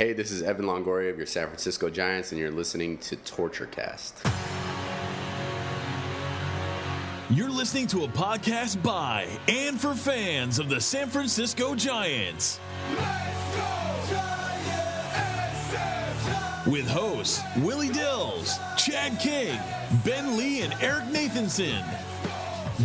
Hey, this is Evan Longoria of your San Francisco Giants, and you're listening to Torture Cast. You're listening to a podcast by and for fans of the San Francisco Giants. Let's go, Giants! With hosts Willie Dills, Chad King, Ben Lee, and Eric Nathanson.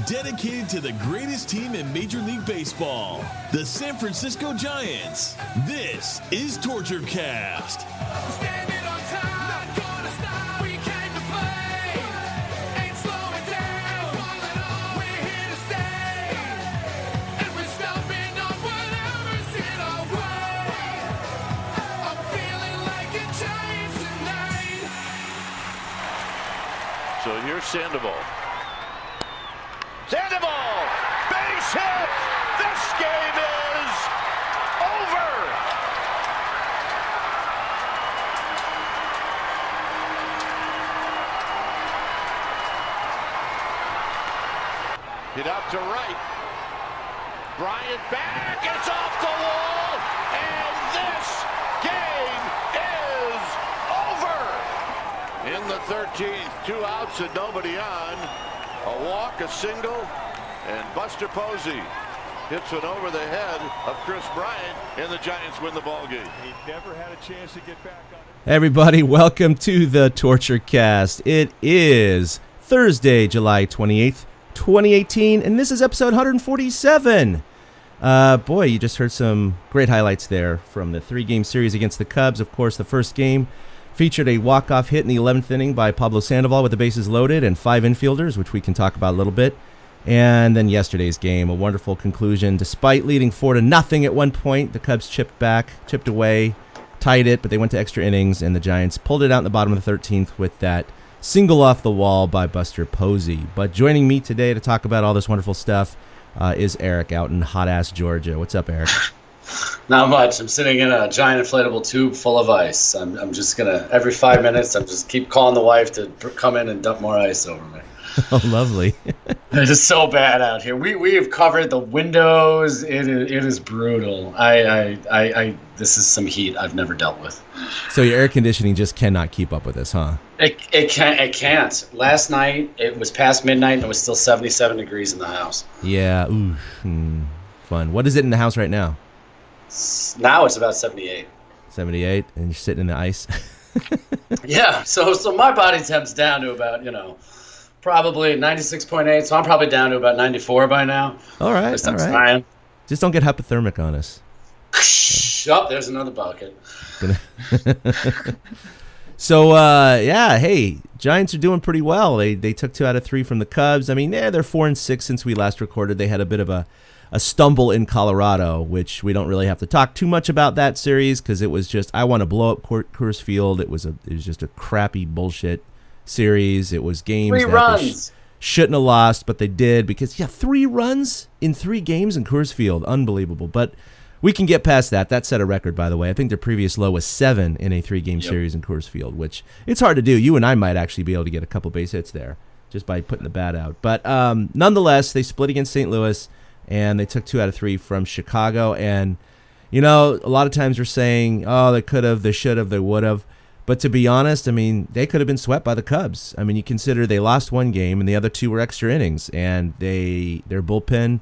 Dedicated to the greatest team in Major League Baseball, the San Francisco Giants. This is Torture Cast. Standing on time, not gonna stop. We came to play, ain't slowing down. Falling on, we're here to stay, and we're stomping on whatever's in our way. I'm feeling like a Giant tonight. So here's Sandoval. Sandoval, base hit. This game is over. Hit out to right. Bryant back. It's off the wall, and this game is over. In the 13th, 2 outs and nobody on. A walk, a single, and Buster Posey hits one over the head of Chris Bryant, and the Giants win the ball game. He never had a chance to get back on it. Hey everybody, welcome to the Torture Cast. It is Thursday, July 28th, 2018, and this is episode 147. Boy, you just heard some great highlights there from the 3-game series against the Cubs. Of course, the first game featured a walk-off hit in the 11th inning by Pablo Sandoval with the bases loaded and 5 infielders, which we can talk about a little bit. And then yesterday's game, a wonderful conclusion. Despite leading 4-0 at one point, the Cubs chipped away, tied it, but they went to extra innings, and the Giants pulled it out in the bottom of the 13th with that single off the wall by Buster Posey. But joining me today to talk about all this wonderful stuff is Eric out in hot-ass Georgia. What's up, Eric? Not much. I'm sitting in a giant inflatable tube full of ice. I'm just going to, every 5 minutes, I'm just keep calling the wife to come in and dump more ice over me. Oh, lovely. It is so bad out here. We have covered the windows. It is brutal. This is some heat I've never dealt with. So your air conditioning just cannot keep up with this, huh? It can't. Last night, it was past midnight, and it was still 77 degrees in the house. Yeah. Ooh, fun. What is it in the house right now? Now it's about 78. 78, and you're sitting in the ice. Yeah, so my body temp's down to about, probably 96.8, so I'm probably down to about 94 by now. All right, all right. Just don't get hypothermic on us. Oh, there's another bucket. So, hey, Giants are doing pretty well. They took 2 out of 3 from the Cubs. I mean, they're 4-6 since we last recorded. They had a bit of a stumble in Colorado, which we don't really have to talk too much about that series because it was just, I want to blow up Coors Field. It was just a crappy bullshit series. It was games 3 that runs. Shouldn't have lost, but they did because 3 runs in 3 games in Coors Field, unbelievable. But we can get past that. That set a record, by the way. I think their previous low was 7 in a 3-game series in Coors Field, which it's hard to do. You and I might actually be able to get a couple base hits there just by putting the bat out. But nonetheless, they split against St. Louis. And they took 2 out of 3 from Chicago. And, a lot of times we're saying, oh, they could have, they should have, they would have. But to be honest, I mean, they could have been swept by the Cubs. I mean, you consider they lost 1 game and the other 2 were extra innings. And their bullpen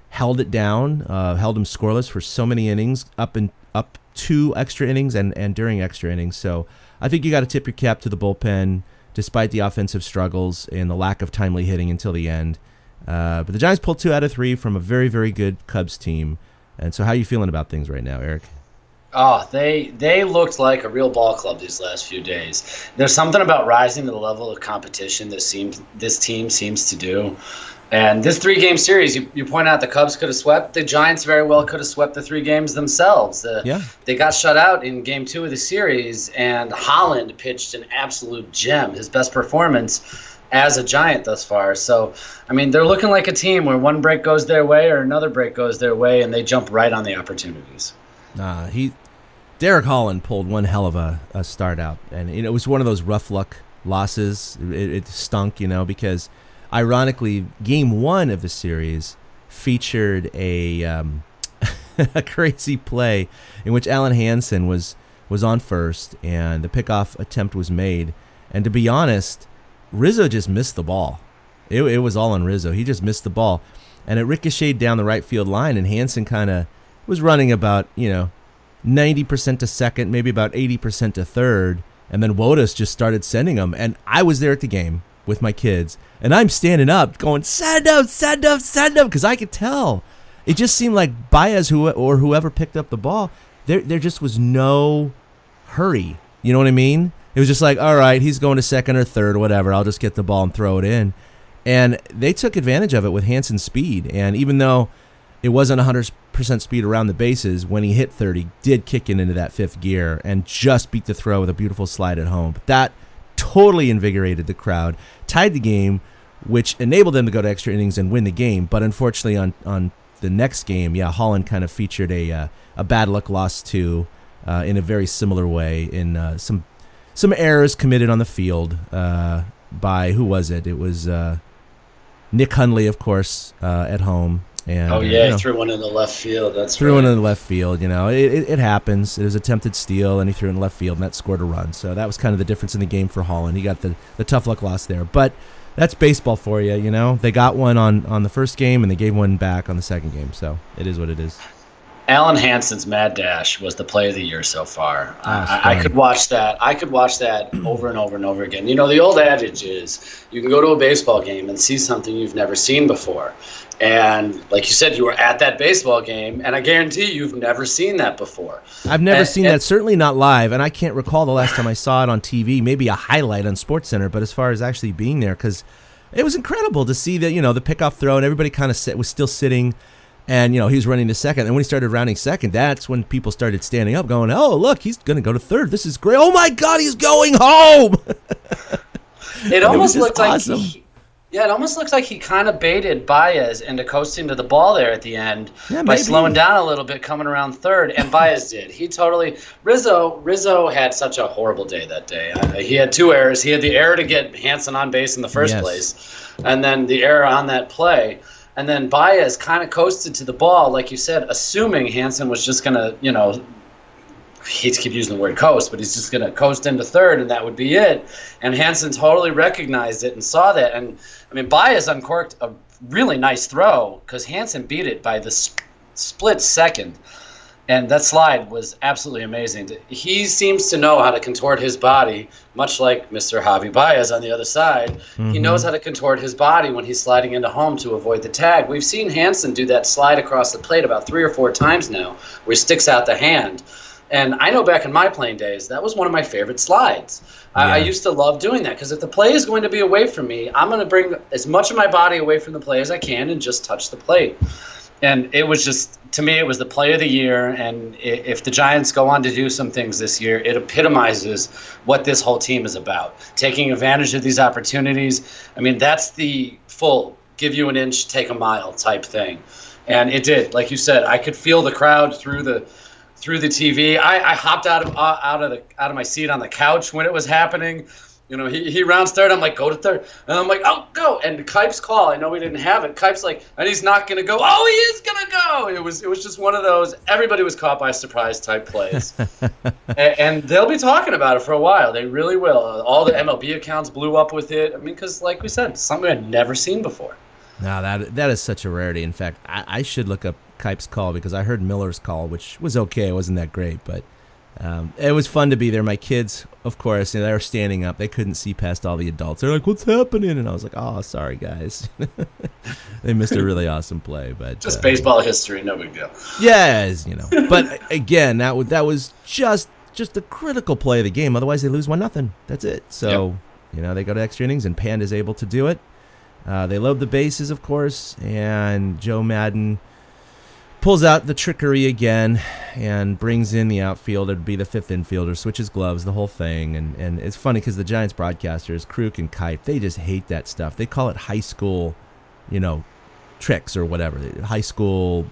held it down, held them scoreless for so many innings, up 2 extra innings and during extra innings. So I think you got to tip your cap to the bullpen, despite the offensive struggles and the lack of timely hitting until the end. But the Giants pulled 2 out of 3 from a very, very good Cubs team. And so how are you feeling about things right now, Eric? Oh, they looked like a real ball club these last few days. There's something about rising to the level of competition that this team seems to do. And this 3-game series, you point out the Cubs could have swept. The Giants very well could have swept the 3 games themselves. They got shut out in Game 2 of the series, and Holland pitched an absolute gem, his best performance as a Giant thus far. So, I mean, they're looking like a team where one break goes their way or another break goes their way, and they jump right on the opportunities. Derek Holland pulled one hell of a start out, and it was one of those rough luck losses. It stunk, because ironically, Game 1 of the series featured a a crazy play in which Alan Hansen was was on first, and the pickoff attempt was made. And to be honest, Rizzo just missed the ball. It was all on Rizzo. He just missed the ball. And it ricocheted down the right field line, and Hansen kind of was running about, 90% to second, maybe about 80% to third. And then Wotus just started sending them. And I was there at the game with my kids, and I'm standing up going, send them, because I could tell. It just seemed like Baez or whoever picked up the ball, there just was no hurry. You know what I mean? It was just like, all right, he's going to second or third or whatever. I'll just get the ball and throw it in. And they took advantage of it with Hansen's speed. And even though it wasn't 100% speed around the bases, when he hit third, he did kick it into that fifth gear and just beat the throw with a beautiful slide at home. But that totally invigorated the crowd, tied the game, which enabled them to go to extra innings and win the game. But unfortunately, on the next game, Holland kind of featured a bad luck loss too, in a very similar way, in some errors committed on the field by, who was it? It was Nick Hundley, of course, at home. And, he threw one in the left field. One in the left field. It happens. It was attempted steal, and he threw it in left field, and that scored a run. So that was kind of the difference in the game for Holland. He got the tough luck loss there. But that's baseball for you, They got one on the first game, and they gave one back on the second game. So it is what it is. Alan Hansen's Mad Dash was the play of the year so far. I could watch that. I could watch that over and over and over again. The old adage is you can go to a baseball game and see something you've never seen before. And like you said, you were at that baseball game, and I guarantee you've never seen that before. I've never seen that, certainly not live, and I can't recall the last time I saw it on TV, maybe a highlight on SportsCenter, but as far as actually being there, because it was incredible to see the pickoff throw, and everybody kind of was still sitting. And, he was running to second. And when he started rounding second, that's when people started standing up going, oh, look, he's going to go to third. This is great. Oh, my God, he's going home. It almost looked awesome. It almost looks like he kind of baited Baez into coasting to the ball there at the end by slowing down a little bit, coming around third. And Baez did. Rizzo had such a horrible day that day. He had two errors. He had the error to get Hansen on base in the first place, and then the error on that play. And then Baez kind of coasted to the ball, like you said, assuming Hansen was just going to, I hate to keep using the word coast, but he's just going to coast into third, and that would be it. And Hansen totally recognized it and saw that. And, Baez uncorked a really nice throw because Hansen beat it by the split second. And that slide was absolutely amazing. He seems to know how to contort his body, much like Mr. Javi Baez on the other side. Mm-hmm. He knows how to contort his body when he's sliding into home to avoid the tag. We've seen Hansen do that slide across the plate about 3 or 4 times now, where he sticks out the hand. And I know back in my playing days, that was one of my favorite slides. I used to love doing that because if the play is going to be away from me, I'm going to bring as much of my body away from the play as I can and just touch the plate. And it was just, to me, it was the play of the year. And if the Giants go on to do some things this year, it epitomizes what this whole team is about. Taking advantage of these opportunities. That's the full give you an inch, take a mile type thing. And it did. Like you said, I could feel the crowd through the TV. I hopped out of my seat on the couch when it was happening. He rounds third. I'm like, go to third. And I'm like, oh, go. And Kipe's call, I know we didn't have it. Kipe's like, and he's not going to go. Oh, he is going to go. It was just one of those, everybody was caught by surprise type plays. and they'll be talking about it for a while. They really will. All the MLB accounts blew up with it. Because like we said, something I'd never seen before. No, that is such a rarity. In fact, I should look up Kipe's call because I heard Miller's call, which was okay. It wasn't that great, but it was fun to be there. My kids, of course, they were standing up. They couldn't see past all the adults. They're like, what's happening? And I was like, oh, sorry, guys. They missed a really awesome play. But just baseball history, no big deal. Yes, But again, that was just a critical play of the game. Otherwise, they lose 1-0. That's it. So, they go to extra innings, and Panda's able to do it. They load the bases, of course, and Joe Madden pulls out the trickery again and brings in the outfielder to be the fifth infielder, switches gloves, the whole thing. And it's funny because the Giants broadcasters, Kruk and Kipe, they just hate that stuff. They call it high school, tricks or whatever. High school,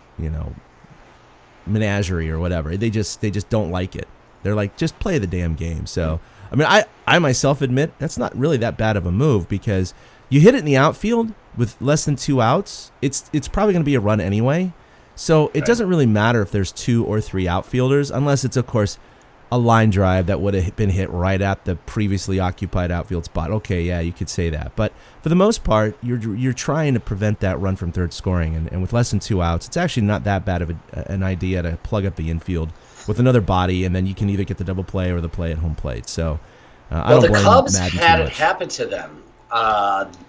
menagerie or whatever. They just don't like it. They're like, just play the damn game. So, I myself admit that's not really that bad of a move because you hit it in the outfield with less than 2 outs, it's probably going to be a run anyway. So it doesn't really matter if there's 2 or 3 outfielders, unless it's, of course, a line drive that would have been hit right at the previously occupied outfield spot. Okay, yeah, you could say that. But for the most part, you're trying to prevent that run from third scoring. And with less than 2 outs, it's actually not that bad of an idea to plug up the infield with another body, and then you can either get the double play or the play at home plate. So I don't blame the Cubs Madden had too it much. happen to them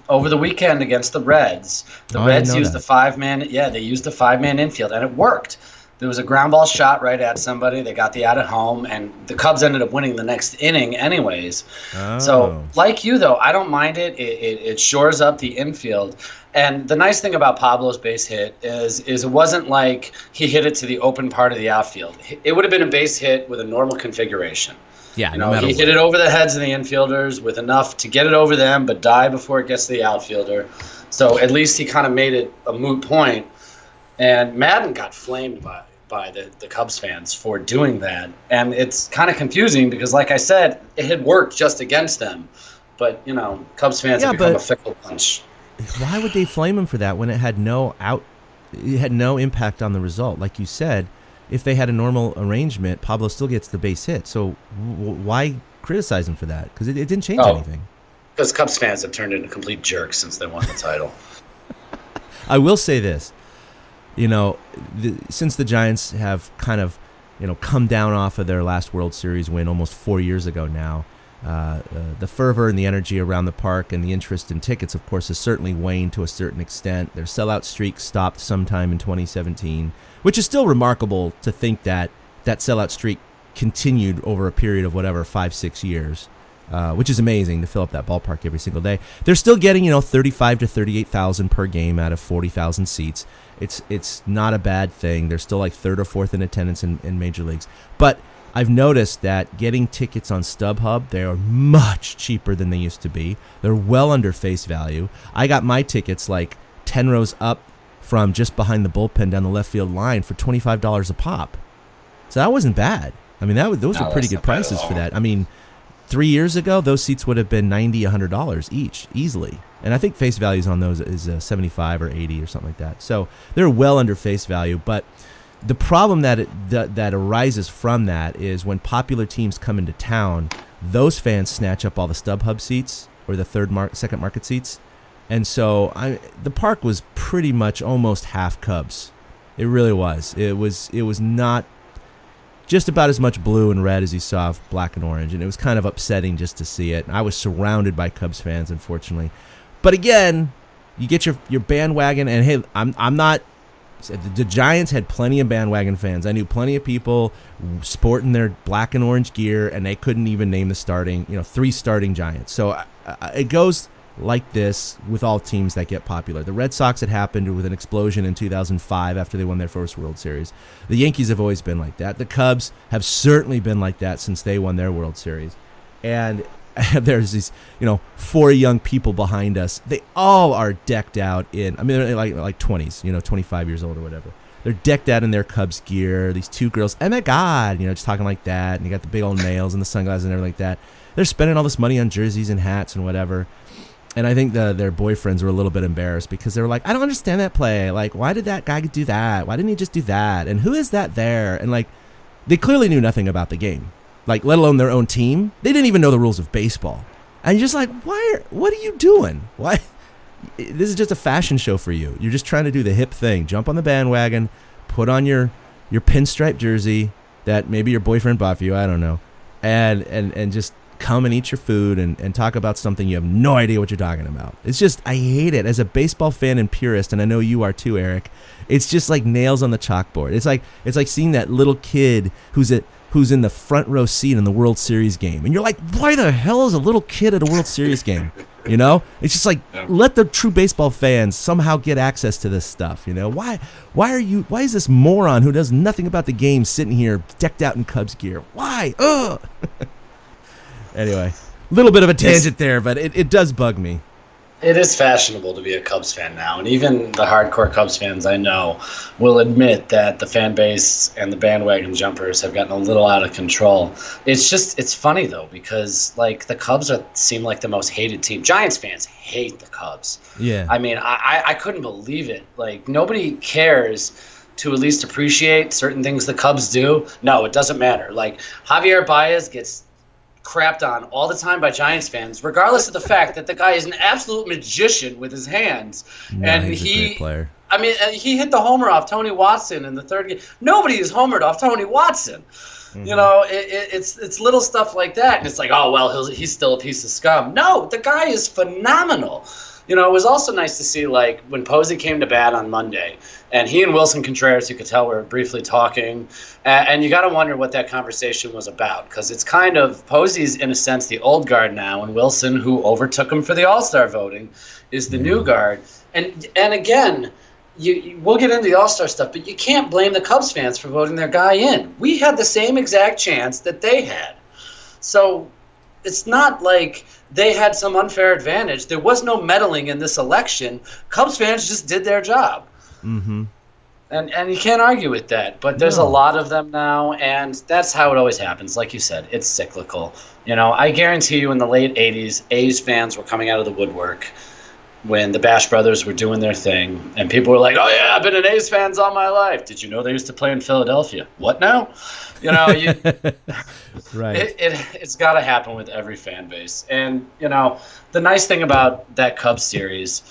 over the weekend against the Reds. The Reds used the 5-man. Yeah, they used the 5-man infield, and it worked. There was a ground ball shot right at somebody. They got the out at home, and the Cubs ended up winning the next inning anyways. Oh. So, like you, though, I don't mind it. It shores up the infield. And the nice thing about Pablo's base hit is it wasn't like he hit it to the open part of the outfield. It would have been a base hit with a normal configuration. Yeah, you know, he hit it over the heads of the infielders with enough to get it over them, but die before it gets to the outfielder. So at least he kind of made it a moot point. And Madden got flamed by the Cubs fans for doing that. And it's kind of confusing because, like I said, it had worked just against them. But, you know, Cubs fans have become a fickle bunch. Why would they flame him for that when it had no impact on the result? Like you said, if they had a normal arrangement, Pablo still gets the base hit. So why criticize him for that? Because it didn't change anything. Because Cubs fans have turned into complete jerks since they won the title. I will say this. You know, since the Giants have kind of, you know, come down off of their last World Series win almost 4 years ago now, the fervor and the energy around the park and the interest in tickets, of course, has certainly waned to a certain extent. Their sellout streak stopped sometime in 2017, which is still remarkable to think that sellout streak continued over a period of 5-6 years. Which is amazing to fill up that ballpark every single day. They're still getting, 35 to 38,000 per game out of 40,000 seats. It's not a bad thing. They're still like third or fourth in attendance in major leagues. But I've noticed that getting tickets on StubHub, they are much cheaper than they used to be. They're well under face value. I got my tickets like 10 rows up from just behind the bullpen down the left field line for $25 a pop. So that wasn't bad. I mean, those were pretty good prices for that. I mean, 3 years ago, those seats would have been $90, $100 each, easily. And I think face values on those is 75 or 80 or something like that. So they're well under face value. But the problem that arises from that is when popular teams come into town, those fans snatch up all the StubHub seats or the second market seats. And so the park was pretty much almost half Cubs. It really was. It was not just about as much blue and red as you saw of black and orange, and it was kind of upsetting just to see it. I was surrounded by Cubs fans, unfortunately. But again, you get your bandwagon, and hey, I'm not. The Giants had plenty of bandwagon fans. I knew plenty of people sporting their black and orange gear, and they couldn't even name the 3 starting Giants. So it goes like this with all teams that get popular. The Red Sox had happened with an explosion in 2005 after they won their first World Series. The Yankees have always been like that. The Cubs have certainly been like that since they won their World Series. And there's these, 4 young people behind us. They all are decked out in, like 20s, 25 years old or whatever. They're decked out in their Cubs gear. These 2 girls, oh my God, just talking like that. And you got the big old nails and the sunglasses and everything like that. They're spending all this money on jerseys and hats and whatever. And I think their boyfriends were a little bit embarrassed because they were like, I don't understand that play. Like, why did that guy do that? Why didn't he just do that? And who is that there? And, like, they clearly knew nothing about the game, like, let alone their own team. They didn't even know the rules of baseball. And you're just like, what are you doing? Why? This is just a fashion show for you. You're just trying to do the hip thing. Jump on the bandwagon, put on your pinstripe jersey that maybe your boyfriend bought for you. I don't know. And just come and eat your food and talk about something you have no idea what you're talking about. It's just, I hate it. As a baseball fan and purist, and I know you are too, Eric, it's just like nails on the chalkboard. It's like seeing that little kid who's in the front row seat in the World Series game. And you're like, why the hell is a little kid at a World Series game? It's just like, let the true baseball fans somehow get access to this stuff. Why is this moron who knows nothing about the game sitting here decked out in Cubs gear? Why? Ugh. Anyway, a little bit of a tangent there, but it does bug me. It is fashionable to be a Cubs fan now, and even the hardcore Cubs fans I know will admit that the fan base and the bandwagon jumpers have gotten a little out of control. It's funny, though, because, like, the Cubs seem like the most hated team. Giants fans hate the Cubs. Yeah. I mean, I couldn't believe it. Like, nobody cares to at least appreciate certain things the Cubs do? No, it doesn't matter. Like, Javier Baez gets crapped on all the time by Giants fans, regardless of the fact that the guy is an absolute magician with his hands. No, and he's a great player. I mean, he hit the homer off Tony Watson in the third game. Nobody has homered off Tony Watson. Mm-hmm. You know, it's little stuff like that, and it's like, oh well, he's still a piece of scum. No, the guy is phenomenal. You know, it was also nice to see, like, when Posey came to bat on Monday, and he and Wilson Contreras, you could tell, were briefly talking, and you got to wonder what that conversation was about, because it's kind of, Posey's, in a sense, the old guard now, and Wilson, who overtook him for the All-Star voting, is the new guard. And again, we'll get into the All-Star stuff, but you can't blame the Cubs fans for voting their guy in. We had the same exact chance that they had. So it's not like they had some unfair advantage. There was no meddling in this election. Cubs fans just did their job. Mm-hmm. And you can't argue with that. But there's a lot of them now, and that's how it always happens. Like you said, it's cyclical. You know, I guarantee you in the late 80s, A's fans were coming out of the woodwork when the Bash Brothers were doing their thing, and people were like, oh yeah, I've been an A's fans all my life. Did you know they used to play in Philadelphia? What now? You know, right. It's got to happen with every fan base. And, you know, the nice thing about that Cubs series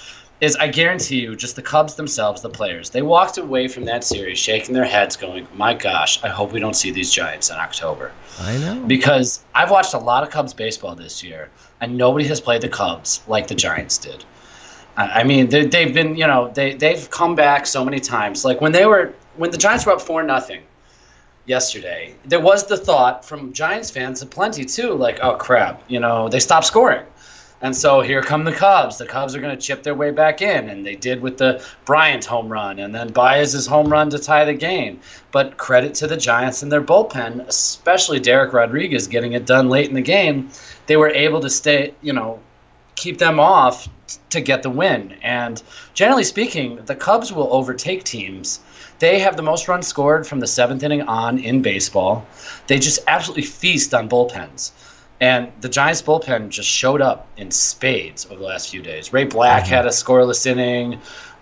is I guarantee you, just the Cubs themselves, the players, they walked away from that series shaking their heads going, my gosh, I hope we don't see these Giants in October. I know. Because I've watched a lot of Cubs baseball this year, and nobody has played the Cubs like the Giants did. I mean, they've been, you know, they've come back so many times. Like when the Giants were up 4-0 yesterday, there was the thought from Giants fans aplenty too, like, oh crap, you know, they stopped scoring. And so here come the Cubs. The Cubs are going to chip their way back in, and they did with the Bryant home run and then Baez's home run to tie the game. But credit to the Giants and their bullpen, especially Dereck Rodriguez getting it done late in the game. They were able to stay, you know, keep them off to get the win. And generally speaking, the Cubs will overtake teams. They have the most runs scored from the 7th inning on in baseball. They just absolutely feast on bullpens. And the Giants bullpen just showed up in spades over the last few days. Ray Black had a scoreless inning.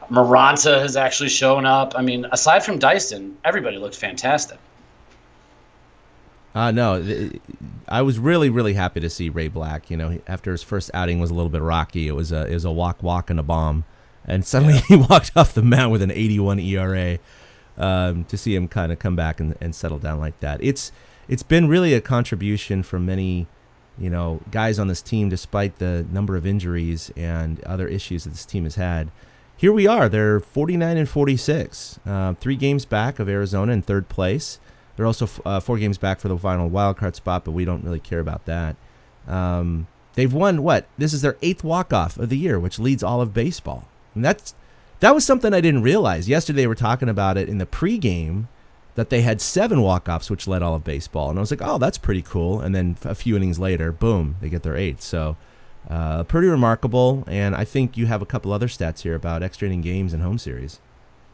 Maranta has actually shown up. I mean, aside from Dyson, everybody looked fantastic. No, I was really, really happy to see Ray Black. You know, after his first outing was a little bit rocky. It was a walk and a bomb, and suddenly he walked off the mound with an 81 ERA. To see him kind of come back and settle down like that, it's been really a contribution from many, you know, guys on this team, despite the number of injuries and other issues that this team has had. Here we are. They're 49-46, 3 games back of Arizona in third place. They're also 4 games back for the final wild card spot, but we don't really care about that. They've won what? This is their 8th walk-off of the year, which leads all of baseball. And that was something I didn't realize. Yesterday they were talking about it in the pregame that they had 7 walk-offs, which led all of baseball. And I was like, oh, that's pretty cool. And then a few innings later, boom, they get their 8th. So pretty remarkable. And I think you have a couple other stats here about extra inning games and home series.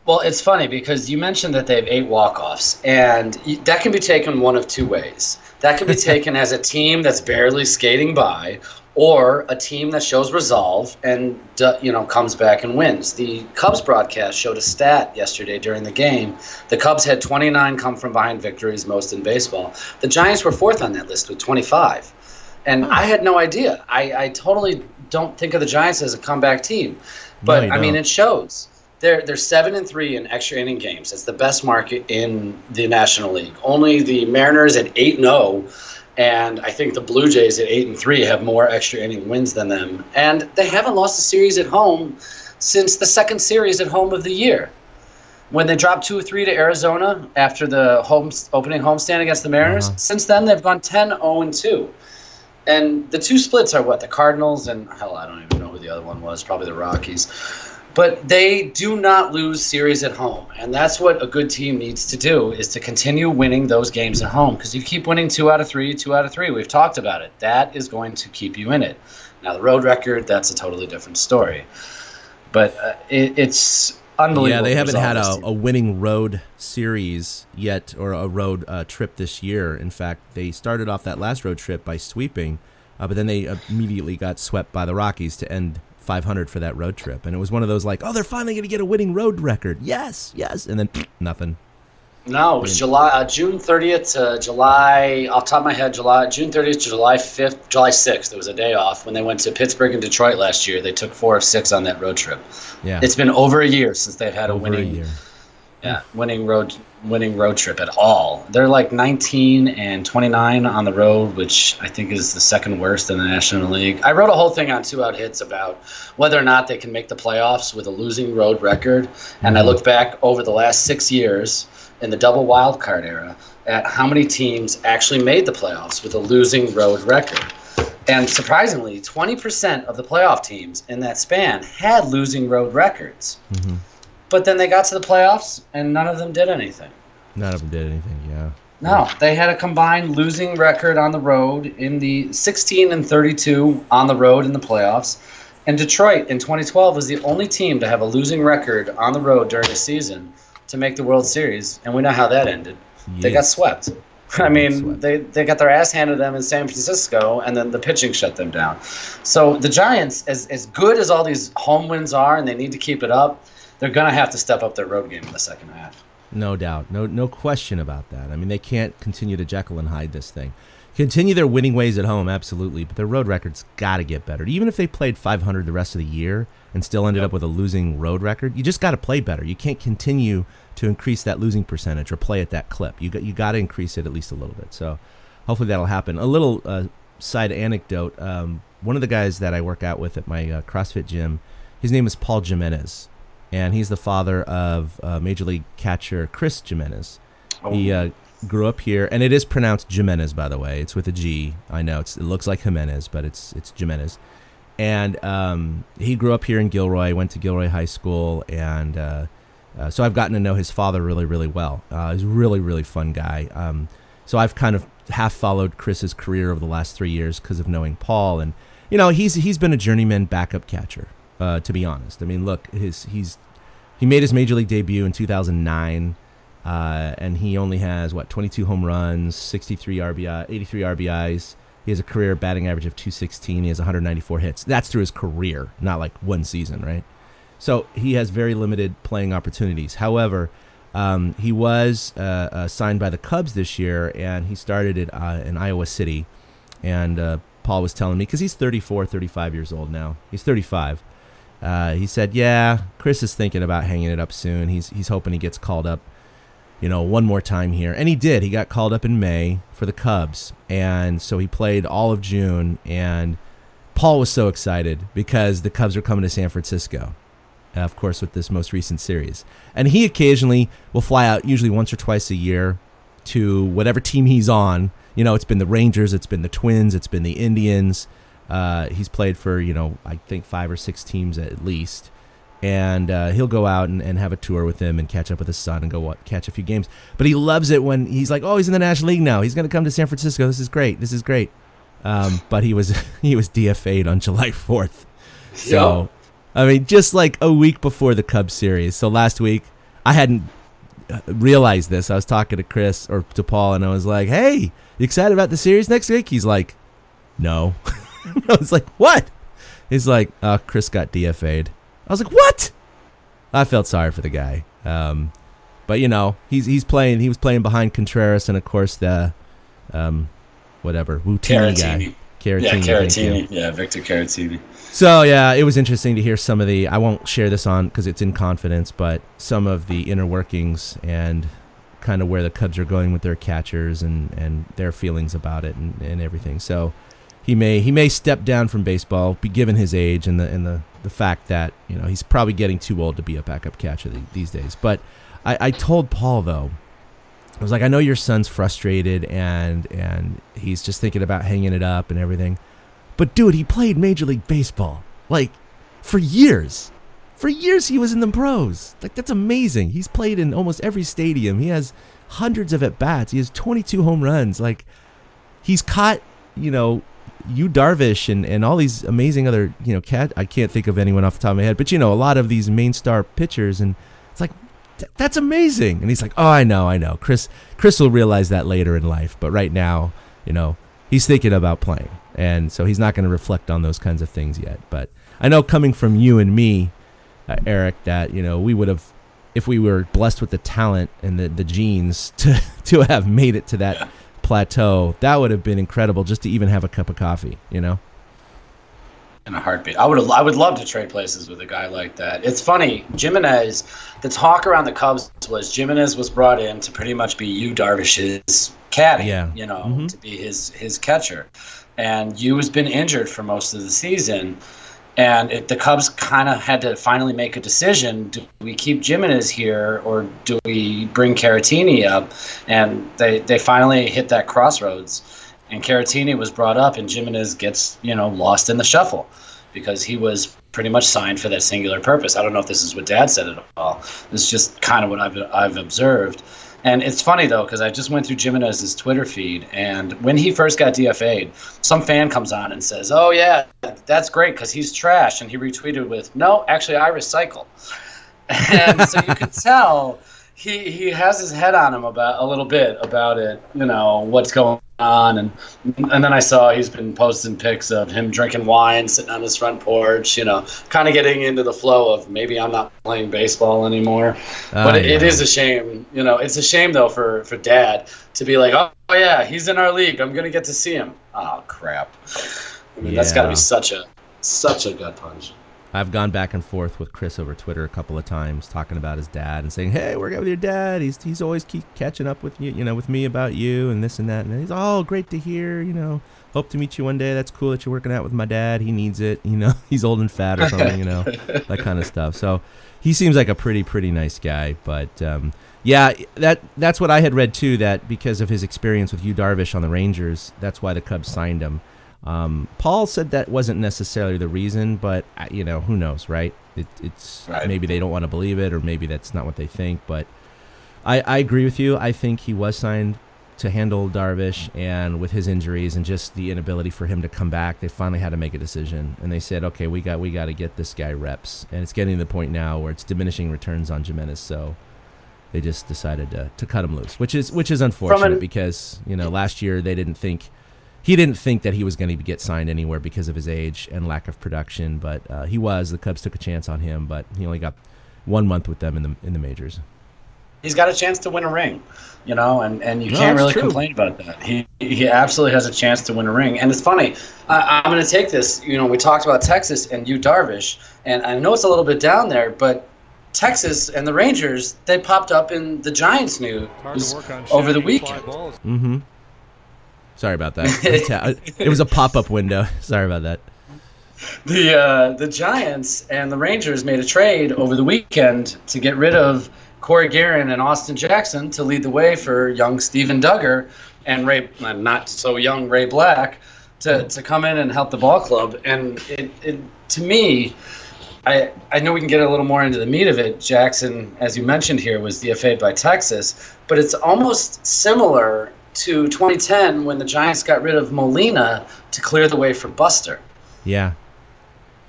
Well, it's funny because you mentioned that they have 8 walk-offs, and that can be taken one of 2 ways. That can be taken as a team that's barely skating by, or a team that shows resolve and comes back and wins. The Cubs broadcast showed a stat yesterday during the game. The Cubs had 29 come-from-behind victories, most in baseball. The Giants were 4th on that list with 25. And I had no idea. I totally don't think of the Giants as a comeback team. But, No, I mean, it shows. They're 7-3 in extra inning games. It's the best market in the National League. Only the Mariners at 8-0, and I think the Blue Jays at 8-3 have more extra inning wins than them. And they haven't lost a series at home since the 2nd series at home of the year, when they dropped 2-3 to Arizona after the opening homestand against the Mariners. Since then, they've gone 10-0-2. And the 2 splits are what? The Cardinals and, hell, I don't even know who the other one was, probably the Rockies. But they do not lose series at home, and that's what a good team needs to do, is to continue winning those games at home, because you keep winning 2 out of 3, 2 out of 3. We've talked about it. That is going to keep you in it. Now, the road record, that's a totally different story. But it's unbelievable. Yeah, they haven't had a winning road series yet, or a road trip this year. In fact, they started off that last road trip by sweeping, but then they immediately got swept by the Rockies to end .500 for that road trip, and it was one of those like, oh, they're finally going to get a winning road record. Yes, and then nothing. No, it was June 30th to July, off the top of my head, June 30th to July 5th, July 6th. There was a day off when they went to Pittsburgh and Detroit last year. They took 4 of 6 on that road trip. Yeah, it's been over a year since they've had winning road trip at all. They're like 19 and 29 on the road, which I think is the second worst in the National League. I wrote a whole thing on 2 Out Hits about whether or not they can make the playoffs with a losing road record, and I looked back over the last 6 years in the double wild card era at how many teams actually made the playoffs with a losing road record. And surprisingly, 20% of the playoff teams in that span had losing road records. Mm-hmm. But then they got to the playoffs, and none of them did anything. None of them did anything, yeah. No, they had a combined losing record on the road in the 16 and 32 on the road in the playoffs. And Detroit in 2012 was the only team to have a losing record on the road during the season to make the World Series, and we know how that ended. Yes. They got swept. I mean, they got their ass handed to them in San Francisco, and then the pitching shut them down. So the Giants, as good as all these home wins are, and they need to keep it up, they're going to have to step up their road game in the second half. No doubt. No question about that. I mean, they can't continue to Jekyll and Hyde this thing. Continue their winning ways at home, absolutely, but their road record's got to get better. Even if they played .500 the rest of the year and still ended up with a losing road record, you just got to play better. You can't continue to increase that losing percentage or play at that clip. You got to increase it at least a little bit. So hopefully that'll happen. A little side anecdote. One of the guys that I work out with at my CrossFit gym, his name is Paul Jimenez, and he's the father of Major League catcher Chris Jimenez. Oh. He grew up here, and it is pronounced Jimenez, by the way. It's with a G. I know it looks like Jimenez, but it's Jimenez. And he grew up here in Gilroy, went to Gilroy High School, and so I've gotten to know his father really, really well. He's a really, really fun guy. So I've kind of half followed Chris's career over the last 3 years because of knowing Paul, and he's been a journeyman backup catcher. To be honest, I mean, look, he made his major league debut in 2009. And he only has 22 home runs, 83 RBIs. He has a career batting average of .216. He has 194 hits. That's through his career, not like one season, right? So he has very limited playing opportunities. However, he was signed by the Cubs this year, and he started in Iowa City. And Paul was telling me, because he's 35 years old now. He's 35. He said, yeah, Chris is thinking about hanging it up soon. He's hoping he gets called up one more time here. And he did. He got called up in May for the Cubs. And so he played all of June. And Paul was so excited because the Cubs are coming to San Francisco, of course, with this most recent series. And he occasionally will fly out, usually once or twice a year, to whatever team he's on. It's been the Rangers, it's been the Twins, it's been the Indians. He's played for, I think 5 or 6 teams at least. And he'll go out and have a tour with him and catch up with his son and go catch a few games. But he loves it when he's like, oh, he's in the National League now. He's going to come to San Francisco. This is great. But he was DFA'd on July 4th. So, I mean, just like a week before the Cubs series. So last week, I hadn't realized this. I was talking to Chris or to Paul, and I was like, hey, you excited about the series next week? He's like, no. I was like, what? He's like, Chris got DFA'd. I was like, what? I felt sorry for the guy. But he's playing. He was playing behind Contreras and of course the Wutini guy. Caratini. Yeah, Victor Caratini. So yeah, it was interesting to hear some of the. I won't share this on because it's in confidence, but some of the inner workings and kind of where the Cubs are going with their catchers and their feelings about it and everything. So he may step down from baseball, be given his age and the fact that he's probably getting too old to be a backup catcher these days. But I told Paul though, I was like, I know your son's frustrated and he's just thinking about hanging it up and everything, but dude, he played Major League Baseball like for years. For years he was in the pros. Like that's amazing. He's played in almost every stadium. He has hundreds of at bats. He has 22 home runs. Like he's caught Yu Darvish and all these amazing other, I can't think of anyone off the top of my head, but a lot of these main star pitchers, and it's like, that's amazing. And he's like, oh, I know. Chris will realize that later in life, but right now, he's thinking about playing. And so he's not going to reflect on those kinds of things yet. But I know coming from you and me, Eric, that, we would have, if we were blessed with the talent and the genes to have made it to that plateau, that would have been incredible just to even have a cup of coffee, In a heartbeat. I would love to trade places with a guy like that. It's funny, Jimenez, the talk around the Cubs was Jimenez was brought in to pretty much be Yu Darvish's caddy, to be his catcher. And Yu has been injured for most of the season. And the Cubs kind of had to finally make a decision. Do we keep Jimenez here or do we bring Caratini up? And they finally hit that crossroads. And Caratini was brought up and Jimenez gets, lost in the shuffle because he was pretty much signed for that singular purpose. I don't know if this is what Dad said at all. This is just kind of what I've observed. And it's funny, though, because I just went through Jimenez's Twitter feed, and when he first got DFA'd, some fan comes on and says, oh, yeah, that's great because he's trash. And he retweeted with, no, actually, I recycle. And so you could tell he has his head on him a little bit about it, what's going on. And then I saw he's been posting pics of him drinking wine, sitting on his front porch, kind of getting into the flow of maybe I'm not playing baseball anymore. But it is a shame. It's a shame, though, for Dad to be like, oh, yeah, he's in our league. I'm going to get to see him. Oh, crap. That's got to be such a gut punch. I've gone back and forth with Chris over Twitter a couple of times talking about his dad and saying, hey, work out with your dad. He's always keep catching up with you, with me about you and this and that. And he's, oh, great to hear, hope to meet you one day. That's cool that you're working out with my dad. He needs it. He's old and fat or something, that kind of stuff. So he seems like a pretty nice guy. But, that's what I had read, too, that because of his experience with Yu Darvish on the Rangers, that's why the Cubs signed him. Paul said that wasn't necessarily the reason, but who knows, right? It's right. Maybe they don't want to believe it, or maybe that's not what they think. But I agree with you. I think he was signed to handle Darvish, and with his injuries and just the inability for him to come back, they finally had to make a decision, and they said, okay, we got to get this guy reps, and it's getting to the point now where it's diminishing returns on Jimenez, so they just decided to cut him loose, which is unfortunate because last year he didn't think that he was going to get signed anywhere because of his age and lack of production, but he was. The Cubs took a chance on him, but he only got 1 month with them in the majors. He's got a chance to win a ring, and you can't really complain about that. He absolutely has a chance to win a ring. And it's funny, I'm going to take this, we talked about Texas and Yu Darvish, and I know it's a little bit down there, but Texas and the Rangers, they popped up in the Giants news over the weekend. Mm-hmm. Sorry about that. It was a pop-up window. Sorry about that. The Giants and the Rangers made a trade over the weekend to get rid of Corey Gearrin and Austin Jackson to lead the way for young Steven Duggar and not so young Ray Black to come in and help the ball club. And it to me, I know we can get a little more into the meat of it. Jackson, as you mentioned here, was DFA'd by Texas, but it's almost similar to 2010 when the Giants got rid of Molina to clear the way for Buster. Yeah.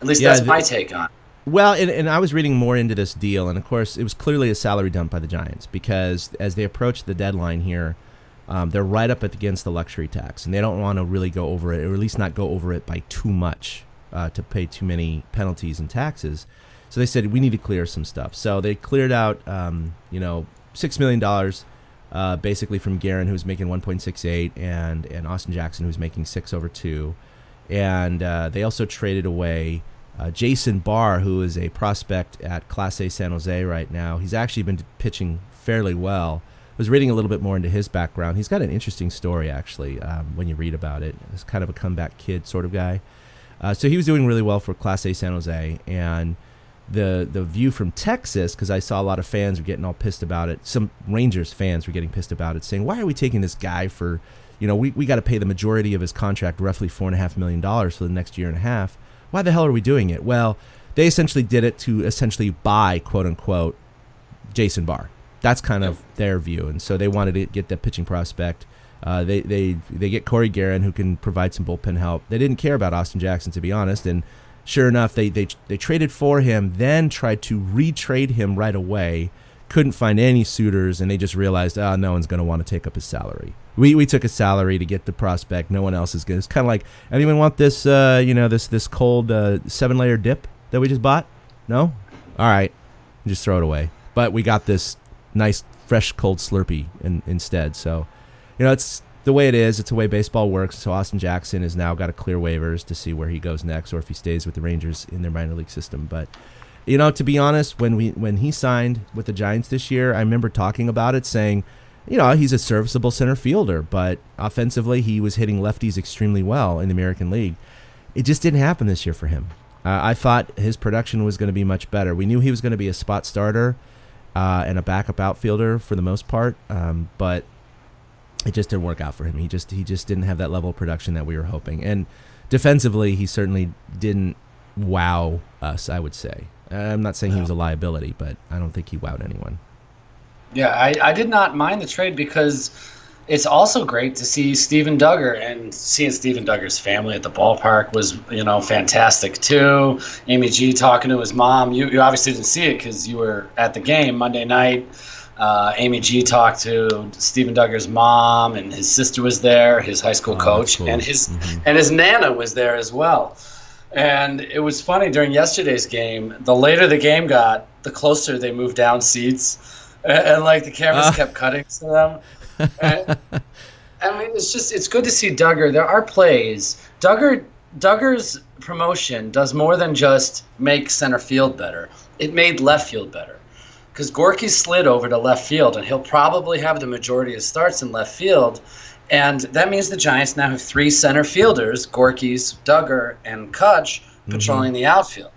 At least that's my take on it. Well, and I was reading more into this deal, and of course it was clearly a salary dump by the Giants because as they approach the deadline here, they're right up against the luxury tax, and they don't want to really go over it, or at least not go over it by too much to pay too many penalties and taxes. So they said, we need to clear some stuff. So they cleared out, $6 million basically from Gearrin, who was making 1.68, and Austin Jackson, who was making 6 over 2. And they also traded away Jason Barr, who is a prospect at Class A San Jose right now. He's actually been pitching fairly well. I was reading a little bit more into his background. He's got an interesting story, actually, when you read about it. He's kind of a comeback kid sort of guy. So he was doing really well for Class A San Jose. And the view from Texas, because I saw a lot of fans were getting all pissed about it. Some Rangers fans were getting pissed about it, saying, why are we taking this guy for, we got to pay the majority of his contract, roughly $4.5 million for the next year and a half. Why the hell are we doing it? Well, they essentially did it to essentially buy, quote unquote, Jason Barr. That's kind of their view, and so they wanted to get that pitching prospect. They get Corey Gearrin, who can provide some bullpen help. They didn't care about Austin Jackson, to be honest, and sure enough, they traded for him, then tried to retrade him right away. Couldn't find any suitors, and they just realized, no one's going to want to take up his salary. We took a salary to get the prospect. No one else is good. It's kind of like, anyone want this, this cold 7-layer dip that we just bought? No? All right. Just throw it away. But we got this nice, fresh, cold Slurpee instead. So, it's the way it is. It's the way baseball works. So Austin Jackson has now got to clear waivers to see where he goes next or if he stays with the Rangers in their minor league system. But, to be honest, when he signed with the Giants this year, I remember talking about it, saying, he's a serviceable center fielder, but offensively he was hitting lefties extremely well in the American League. It just didn't happen this year for him. I thought his production was going to be much better. We knew he was going to be a spot starter and a backup outfielder for the most part, but it just didn't work out for him. He just didn't have that level of production that we were hoping. And defensively, he certainly didn't wow us, I would say. I'm not saying he was a liability, but I don't think he wowed anyone. Yeah, I did not mind the trade because it's also great to see Steven Duggar, and seeing Steven Duggar's family at the ballpark was, fantastic too. Amy G talking to his mom. You obviously didn't see it because you were at the game Monday night. Amy G talked to Steven Duggar's mom, and his sister was there, his high school coach, cool. and his nana was there as well. And it was funny during yesterday's game. The later the game got, the closer they moved down seats. And the cameras kept cutting to them. And, it's good to see Duggar. There are plays. Duggar's promotion does more than just make center field better. It made left field better. Because Gorky slid over to left field, and he'll probably have the majority of starts in left field. And that means the Giants now have 3 center fielders, Gorky's, Duggar, and Kutch, patrolling the outfield.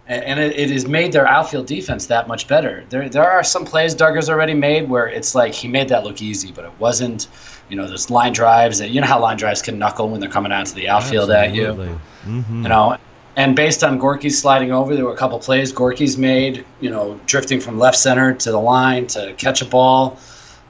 And it has made their outfield defense that much better. There are some plays Duggar's already made where it's like he made that look easy, but it wasn't. There's line drives that how line drives can knuckle when they're coming out to the outfield Absolutely. At you. Mm-hmm. And based on Gorky's sliding over, there were a couple plays Gorky's made. Drifting from left center to the line to catch a ball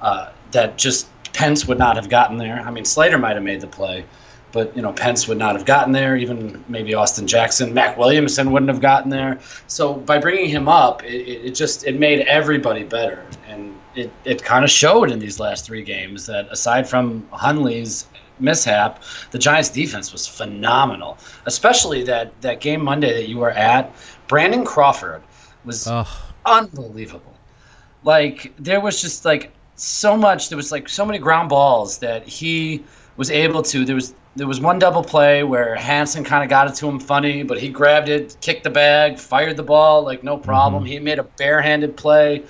that just Pence would not have gotten there. I mean, Slater might have made the play. But, Pence would not have gotten there, even maybe Austin Jackson. Mac Williamson wouldn't have gotten there. So by bringing him up, it made everybody better. And it kind of showed in these last 3 games that aside from Hundley's mishap, the Giants' defense was phenomenal. Especially that game Monday that you were at. Brandon Crawford was unbelievable. There was just, so much. There was, so many ground balls that he was able to. There was one double play where Hansen kind of got it to him funny, but he grabbed it, kicked the bag, fired the ball, no problem. He made a barehanded play.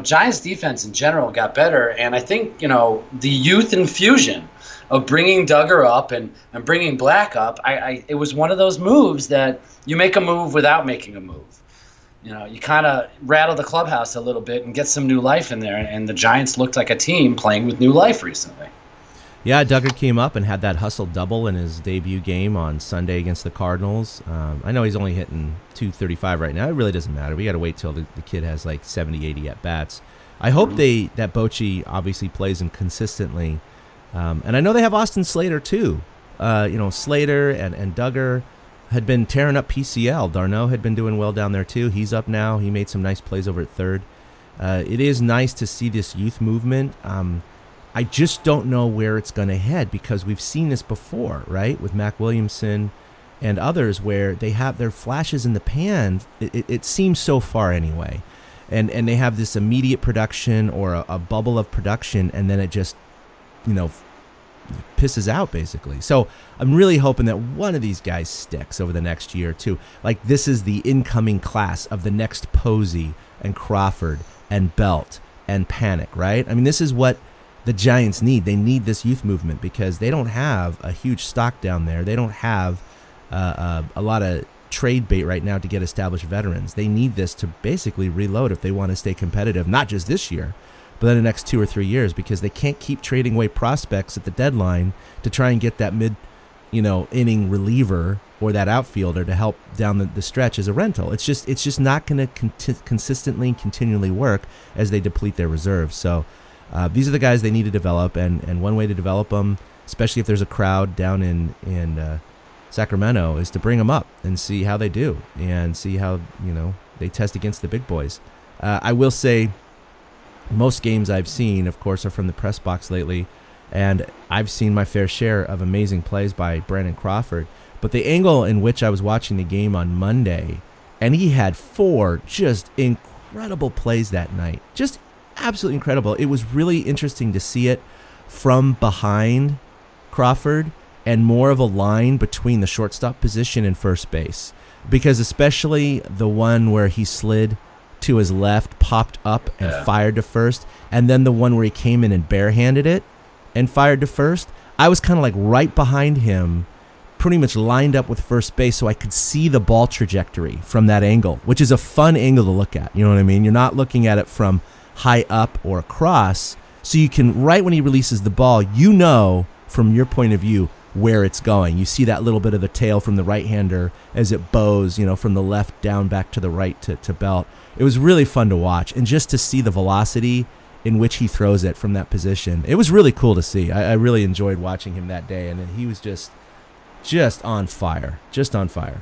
Giants defense in general got better, and I think, the youth infusion of bringing Duggar up and bringing Black up, it was one of those moves that you make a move without making a move. You kind of rattle the clubhouse a little bit and get some new life in there, and the Giants looked like a team playing with new life recently. Yeah, Duggar came up and had that hustle double in his debut game on Sunday against the Cardinals. I know he's only hitting .235 right now. It really doesn't matter. We got to wait till the kid has 70, 80 at-bats. I hope that Bochy obviously plays him consistently. And I know they have Austin Slater, too. Slater and Duggar had been tearing up PCL. Darno had been doing well down there, too. He's up now. He made some nice plays over at third. It is nice to see this youth movement. I just don't know where it's going to head because we've seen this before, right? With Mac Williamson and others where they have their flashes in the pan. It seems so far anyway. And they have this immediate production or a bubble of production, and then it just, pisses out basically. So I'm really hoping that one of these guys sticks over the next year or two. This is the incoming class of the next Posey and Crawford and Belt and Panic, right? I mean, this is what the Giants need. They need this youth movement because they don't have a huge stock down there. They don't have a lot of trade bait right now to get established veterans. They need this to basically reload if they want to stay competitive, not just this year, but then the next 2 or 3 years, because they can't keep trading away prospects at the deadline to try and get that inning reliever or that outfielder to help down the stretch as a rental. It's just not going to consistently and continually work as they deplete their reserves. So these are the guys they need to develop, and one way to develop them, especially if there's a crowd down in Sacramento, is to bring them up and see how they do and see how they test against the big boys. I will say most games I've seen, of course, are from the press box lately, And I've seen my fair share of amazing plays by Brandon Crawford. But the angle in which I was watching the game on Monday, and he had 4 just incredible plays that night. Just absolutely incredible. It was really interesting to see it from behind Crawford and more of a line between the shortstop position and first base. Because especially the one where he slid to his left, popped up and fired to first, and then the one where he came in and barehanded it and fired to first, I was kind of like right behind him, pretty much lined up with first base so I could see the ball trajectory from that angle, which is a fun angle to look at. You know what I mean? You're not looking at it from high up or across, so you can, right when he releases the ball, you know from your point of view where it's going. You see that little bit of the tail from the right-hander as it bows, from the left down back to the right to belt. It was really fun to watch, and just to see the velocity in which he throws it from that position. It was really cool to see. I really enjoyed watching him that day, and he was just on fire. Just on fire.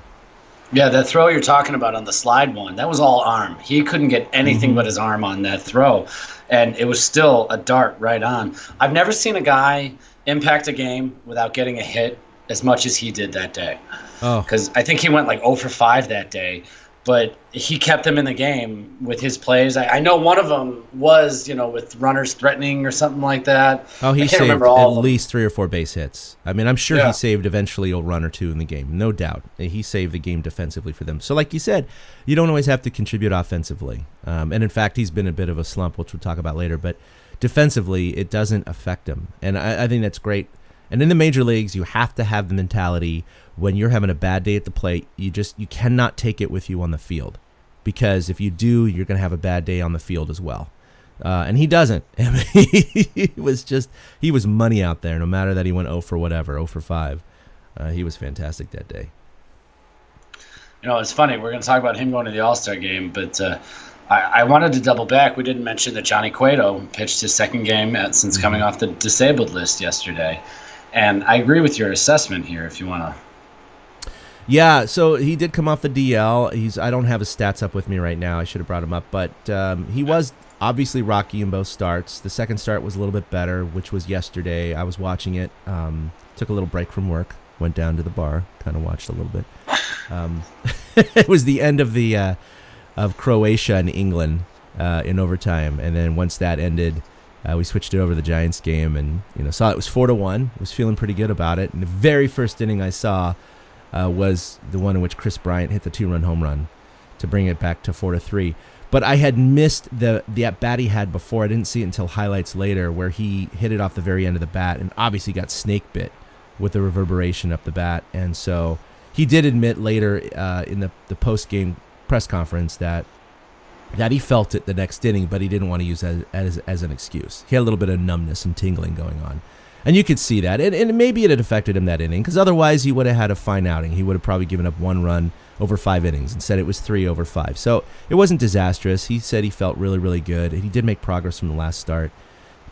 Yeah, that throw you're talking about on the slide one, that was all arm. He couldn't get anything but his arm on that throw, and it was still a dart right on. I've never seen a guy impact a game without getting a hit as much as he did that day. Oh. Because I think he went like 0 for 5 that day, but he kept them in the game with his plays. I know one of them was, with runners threatening or something like that. Oh, he saved at least 3 or 4 base hits. I mean, I'm sure he saved eventually a run or 2 in the game, no doubt. He saved the game defensively for them. So like you said, you don't always have to contribute offensively. And in fact, he's been a bit of a slump, which we'll talk about later, but defensively, it doesn't affect him. And I think that's great. And in the major leagues, you have to have the mentality when you're having a bad day at the plate, you cannot take it with you on the field. Because if you do, you're going to have a bad day on the field as well. And he doesn't. I mean, he was money out there, no matter that he went 0 for whatever, 0 for 5. He was fantastic that day. It's funny. We're going to talk about him going to the All-Star game, but I wanted to double back. We didn't mention that Johnny Cueto pitched his second game since coming off the disabled list yesterday. And I agree with your assessment here if you want to. Yeah, so he did come off the DL. I don't have his stats up with me right now. I should have brought him up. But he was obviously rocky in both starts. The second start was a little bit better, which was yesterday. I was watching it. Took a little break from work. Went down to the bar. Kind of watched a little bit. It was the end of Croatia and England in overtime. And then once that ended, we switched it over to the Giants game and saw it was 4-1. Was feeling pretty good about it. And the very first inning I saw was the one in which Chris Bryant hit the 2-run home run to bring it back to 4-3. But I had missed the at-bat he had before. I didn't see it until highlights later where he hit it off the very end of the bat and obviously got snake bit with the reverberation up the bat. And so he did admit later in the post-game press conference that he felt it the next inning, but he didn't want to use it as an excuse. He had a little bit of numbness and tingling going on. And you could see that. And maybe it had affected him that inning, because otherwise he would have had a fine outing. He would have probably given up 1 run over 5 innings. Instead, it was 3 over 5. So it wasn't disastrous. He said he felt really, really good. He did make progress from the last start.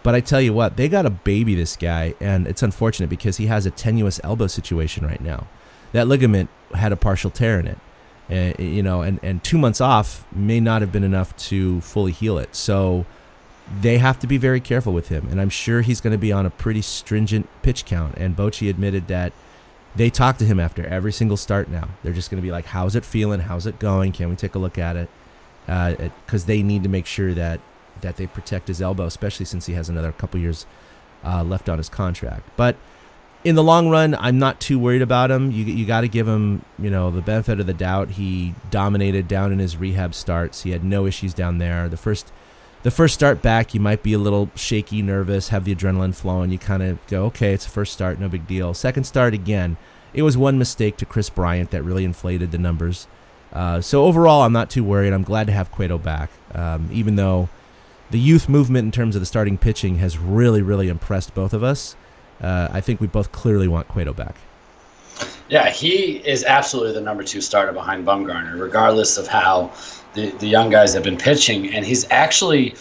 But I tell you what, they got to baby this guy, and it's unfortunate because he has a tenuous elbow situation right now. That ligament had a partial tear in it. And 2 months off may not have been enough to fully heal it. So they have to be very careful with him. And I'm sure he's going to be on a pretty stringent pitch count. And Bochy admitted that they talk to him after every single start now. They're just going to be like, how's it feeling? How's it going? Can we take a look at it? Because they need to make sure that they protect his elbow, especially since he has another couple years left on his contract. But in the long run, I'm not too worried about him. You got to give him, the benefit of the doubt. He dominated down in his rehab starts. He had no issues down there. The first start back, you might be a little shaky, nervous, have the adrenaline flowing. You kind of go, okay, it's a first start, no big deal. Second start, again, it was one mistake to Chris Bryant that really inflated the numbers. So overall, I'm not too worried. I'm glad to have Cueto back, even though the youth movement in terms of the starting pitching has really, really impressed both of us. I think we both clearly want Cueto back. Yeah, he is absolutely the number 2 starter behind Bumgarner, regardless of how the young guys have been pitching. And he's going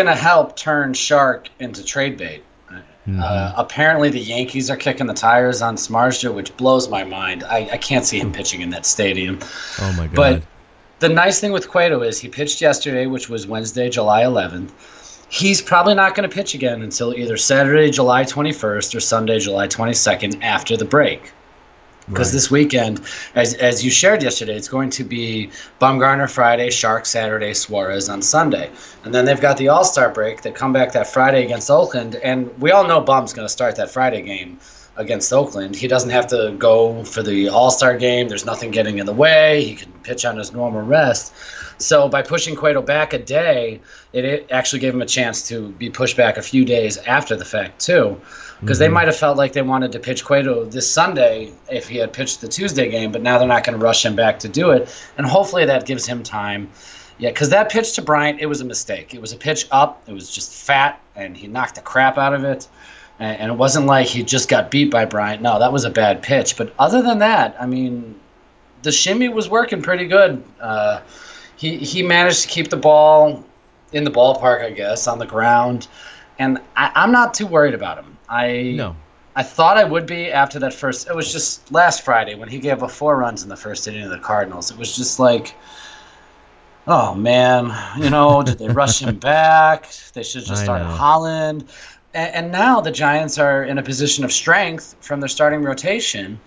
to help turn Shark into trade bait. Apparently the Yankees are kicking the tires on Smarja, which blows my mind. I can't see him pitching in that stadium. Oh, my God. But the nice thing with Cueto is he pitched yesterday, which was Wednesday, July 11th. he's probably not going to pitch again until either Saturday, July 21st or Sunday, July 22nd after the break. Because this weekend, as you shared yesterday, it's going to be Bumgarner Friday, Shark Saturday, Suarez on Sunday. And then they've got the All-Star break. They come back that Friday against Oakland. And we all know Bum's going to start that Friday game against Oakland. He doesn't have to go for the All-Star game. There's nothing getting in the way. He can pitch on his normal rest. So by pushing Cueto back a day, it actually gave him a chance to be pushed back a few days after the fact, too. Because they might have felt like they wanted to pitch Cueto this Sunday if he had pitched the Tuesday game, but now they're not going to rush him back to do it. And hopefully that gives him time. Yeah, because that pitch to Bryant, it was a mistake. It was a pitch up. It was just fat, and he knocked the crap out of it. And it wasn't like he just got beat by Bryant. No, that was a bad pitch. But other than that, I mean, the shimmy was working pretty good. He managed to keep the ball in the ballpark, I guess, on the ground. And I'm not too worried about him. I thought I would be after that first. It was just last Friday when he gave up 4 runs in the first inning of the Cardinals. It was just like, oh, man, did they rush him back? They should have just started Holland. And now the Giants are in a position of strength from their starting rotation.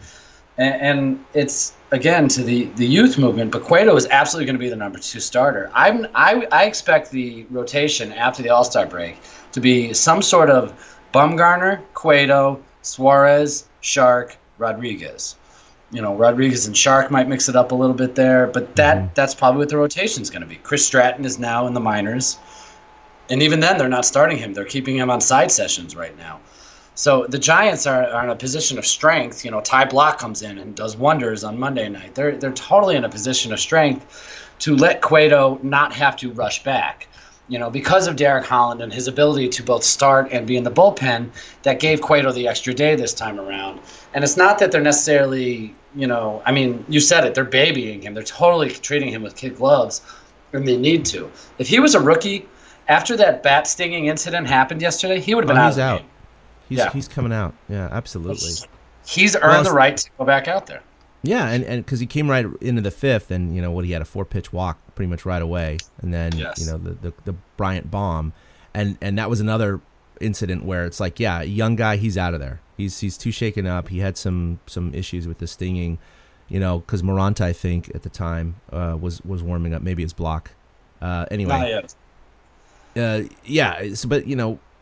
And it's, again, to the youth movement. But Cueto is absolutely going to be the number 2 starter. I expect the rotation after the All-Star break to be some sort of Bumgarner, Cueto, Suarez, Shark, Rodriguez. Rodriguez and Shark might mix it up a little bit there, but that's probably what the rotation's going to be. Chris Stratton is now in the minors, and even then they're not starting him. They're keeping him on side sessions right now. So the Giants are in a position of strength. Ty Block comes in and does wonders on Monday night. They're totally in a position of strength to let Cueto not have to rush back. Because of Derek Holland and his ability to both start and be in the bullpen, that gave Cueto the extra day this time around. And it's not that they're necessarily, you said it, they're babying him. They're totally treating him with kid gloves, and they need to. If he was a rookie, after that bat stinging incident happened yesterday, he would have been out of the game. He's coming out. Yeah, absolutely. He's earned the right to go back out there. Yeah, and because he came right into the 5th, and he had a 4-pitch walk pretty much right away, and then the Bryant bomb, and that was another incident where it's like, yeah, young guy, he's out of there. He's too shaken up. He had some issues with the stinging, because Moranta, I think at the time was warming up, maybe his block. Anyway, but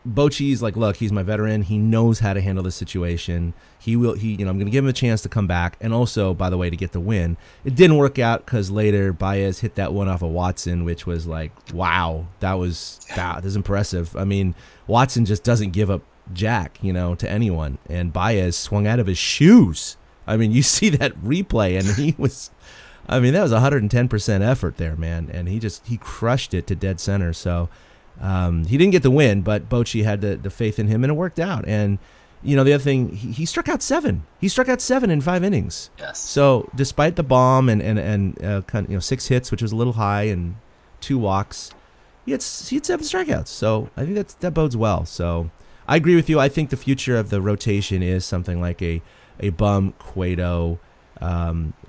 Bochy's like, look, he's my veteran. He knows how to handle the situation. I'm going to give him a chance to come back. And also, by the way, to get the win. It didn't work out because later Baez hit that one off of Watson, which was like, wow, that was impressive. I mean, Watson just doesn't give up jack, to anyone. And Baez swung out of his shoes. I mean, you see that replay, and that was 110% effort there, man. And he crushed it to dead center. So, he didn't get the win, but Bochy had the faith in him, and it worked out. And the other thing, he struck out 7. He struck out 7 in 5 innings. Yes. So despite the bomb and 6 hits, which was a little high, and 2 walks, he had 7 strikeouts. So I think that bodes well. So I agree with you. I think the future of the rotation is something like a Bum, Cueto,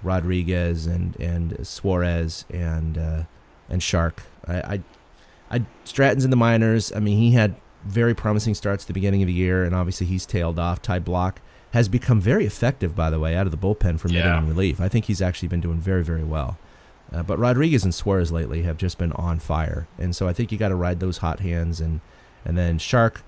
Rodriguez, and Suarez, and Shark. Stratton's in the minors. I mean, he had very promising starts at the beginning of the year, and obviously he's tailed off. Ty Block has become very effective, by the way, out of the bullpen for mid-inning relief. I think he's actually been doing very, very well. But Rodriguez and Suarez lately have just been on fire, and so I think you got to ride those hot hands. And then Shark,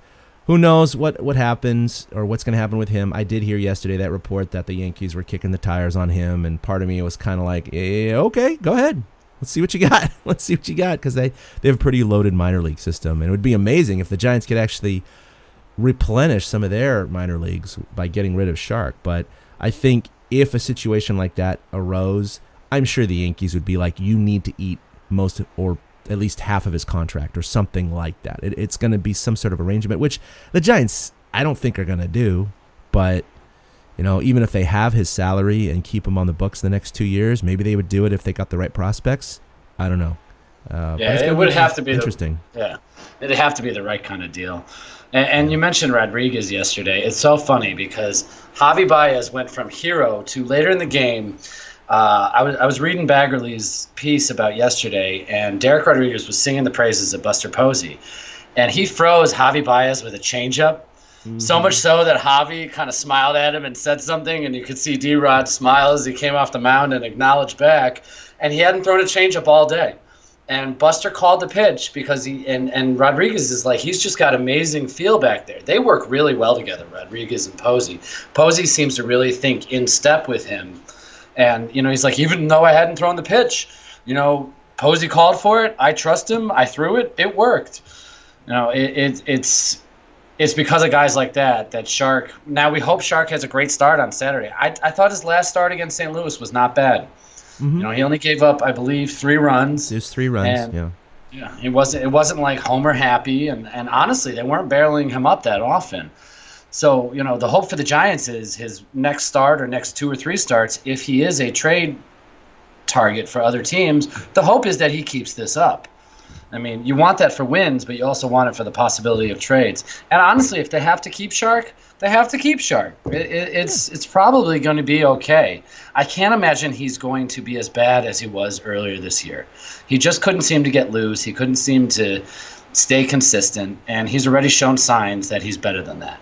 who knows what happens or what's going to happen with him. I did hear yesterday that report that the Yankees were kicking the tires on him, and part of me was kind of like, okay, go ahead. Let's see what you got. Because they have a pretty loaded minor league system. And it would be amazing if the Giants could actually replenish some of their minor leagues by getting rid of Shark. But I think if a situation like that arose, I'm sure the Yankees would be like, you need to eat most or at least half of his contract or something like that. It's going to be some sort of arrangement, which the Giants, I don't think are going to do. But even if they have his salary and keep him on the books the next 2 years, maybe they would do it if they got the right prospects. I don't know. It would have to be interesting. It'd have to be the right kind of deal. And you mentioned Rodriguez yesterday. It's so funny because Javi Baez went from hero to later in the game. I was reading Baggerly's piece about yesterday, and Dereck Rodriguez was singing the praises of Buster Posey. and he froze Javi Baez with a changeup. So much so that Javi kind of smiled at him and said something, and you could see D-Rod smile as he came off the mound and acknowledged back. And he hadn't thrown a changeup all day. And Buster called the pitch because and Rodriguez is like, he's just got amazing feel back there. They work really well together, Rodriguez and Posey. Posey seems to really think in step with him. And, he's like, even though I hadn't thrown the pitch, Posey called for it. I trust him. I threw it. It worked. It's because of guys like that Shark. Now we hope Shark has a great start on Saturday. I thought his last start against St. Louis was not bad. Mm-hmm. He only gave up, I believe, 3 runs. There's 3 runs. Yeah. It wasn't like homer happy, and honestly, they weren't barreling him up that often. So the hope for the Giants is his next start or next 2 or 3 starts. If he is a trade target for other teams, the hope is that he keeps this up. I mean, you want that for wins, but you also want it for the possibility of trades. And honestly, if they have to keep Shark, they have to keep Shark. It's probably going to be okay. I can't imagine he's going to be as bad as he was earlier this year. He just couldn't seem to get loose. He couldn't seem to stay consistent, and he's already shown signs that he's better than that.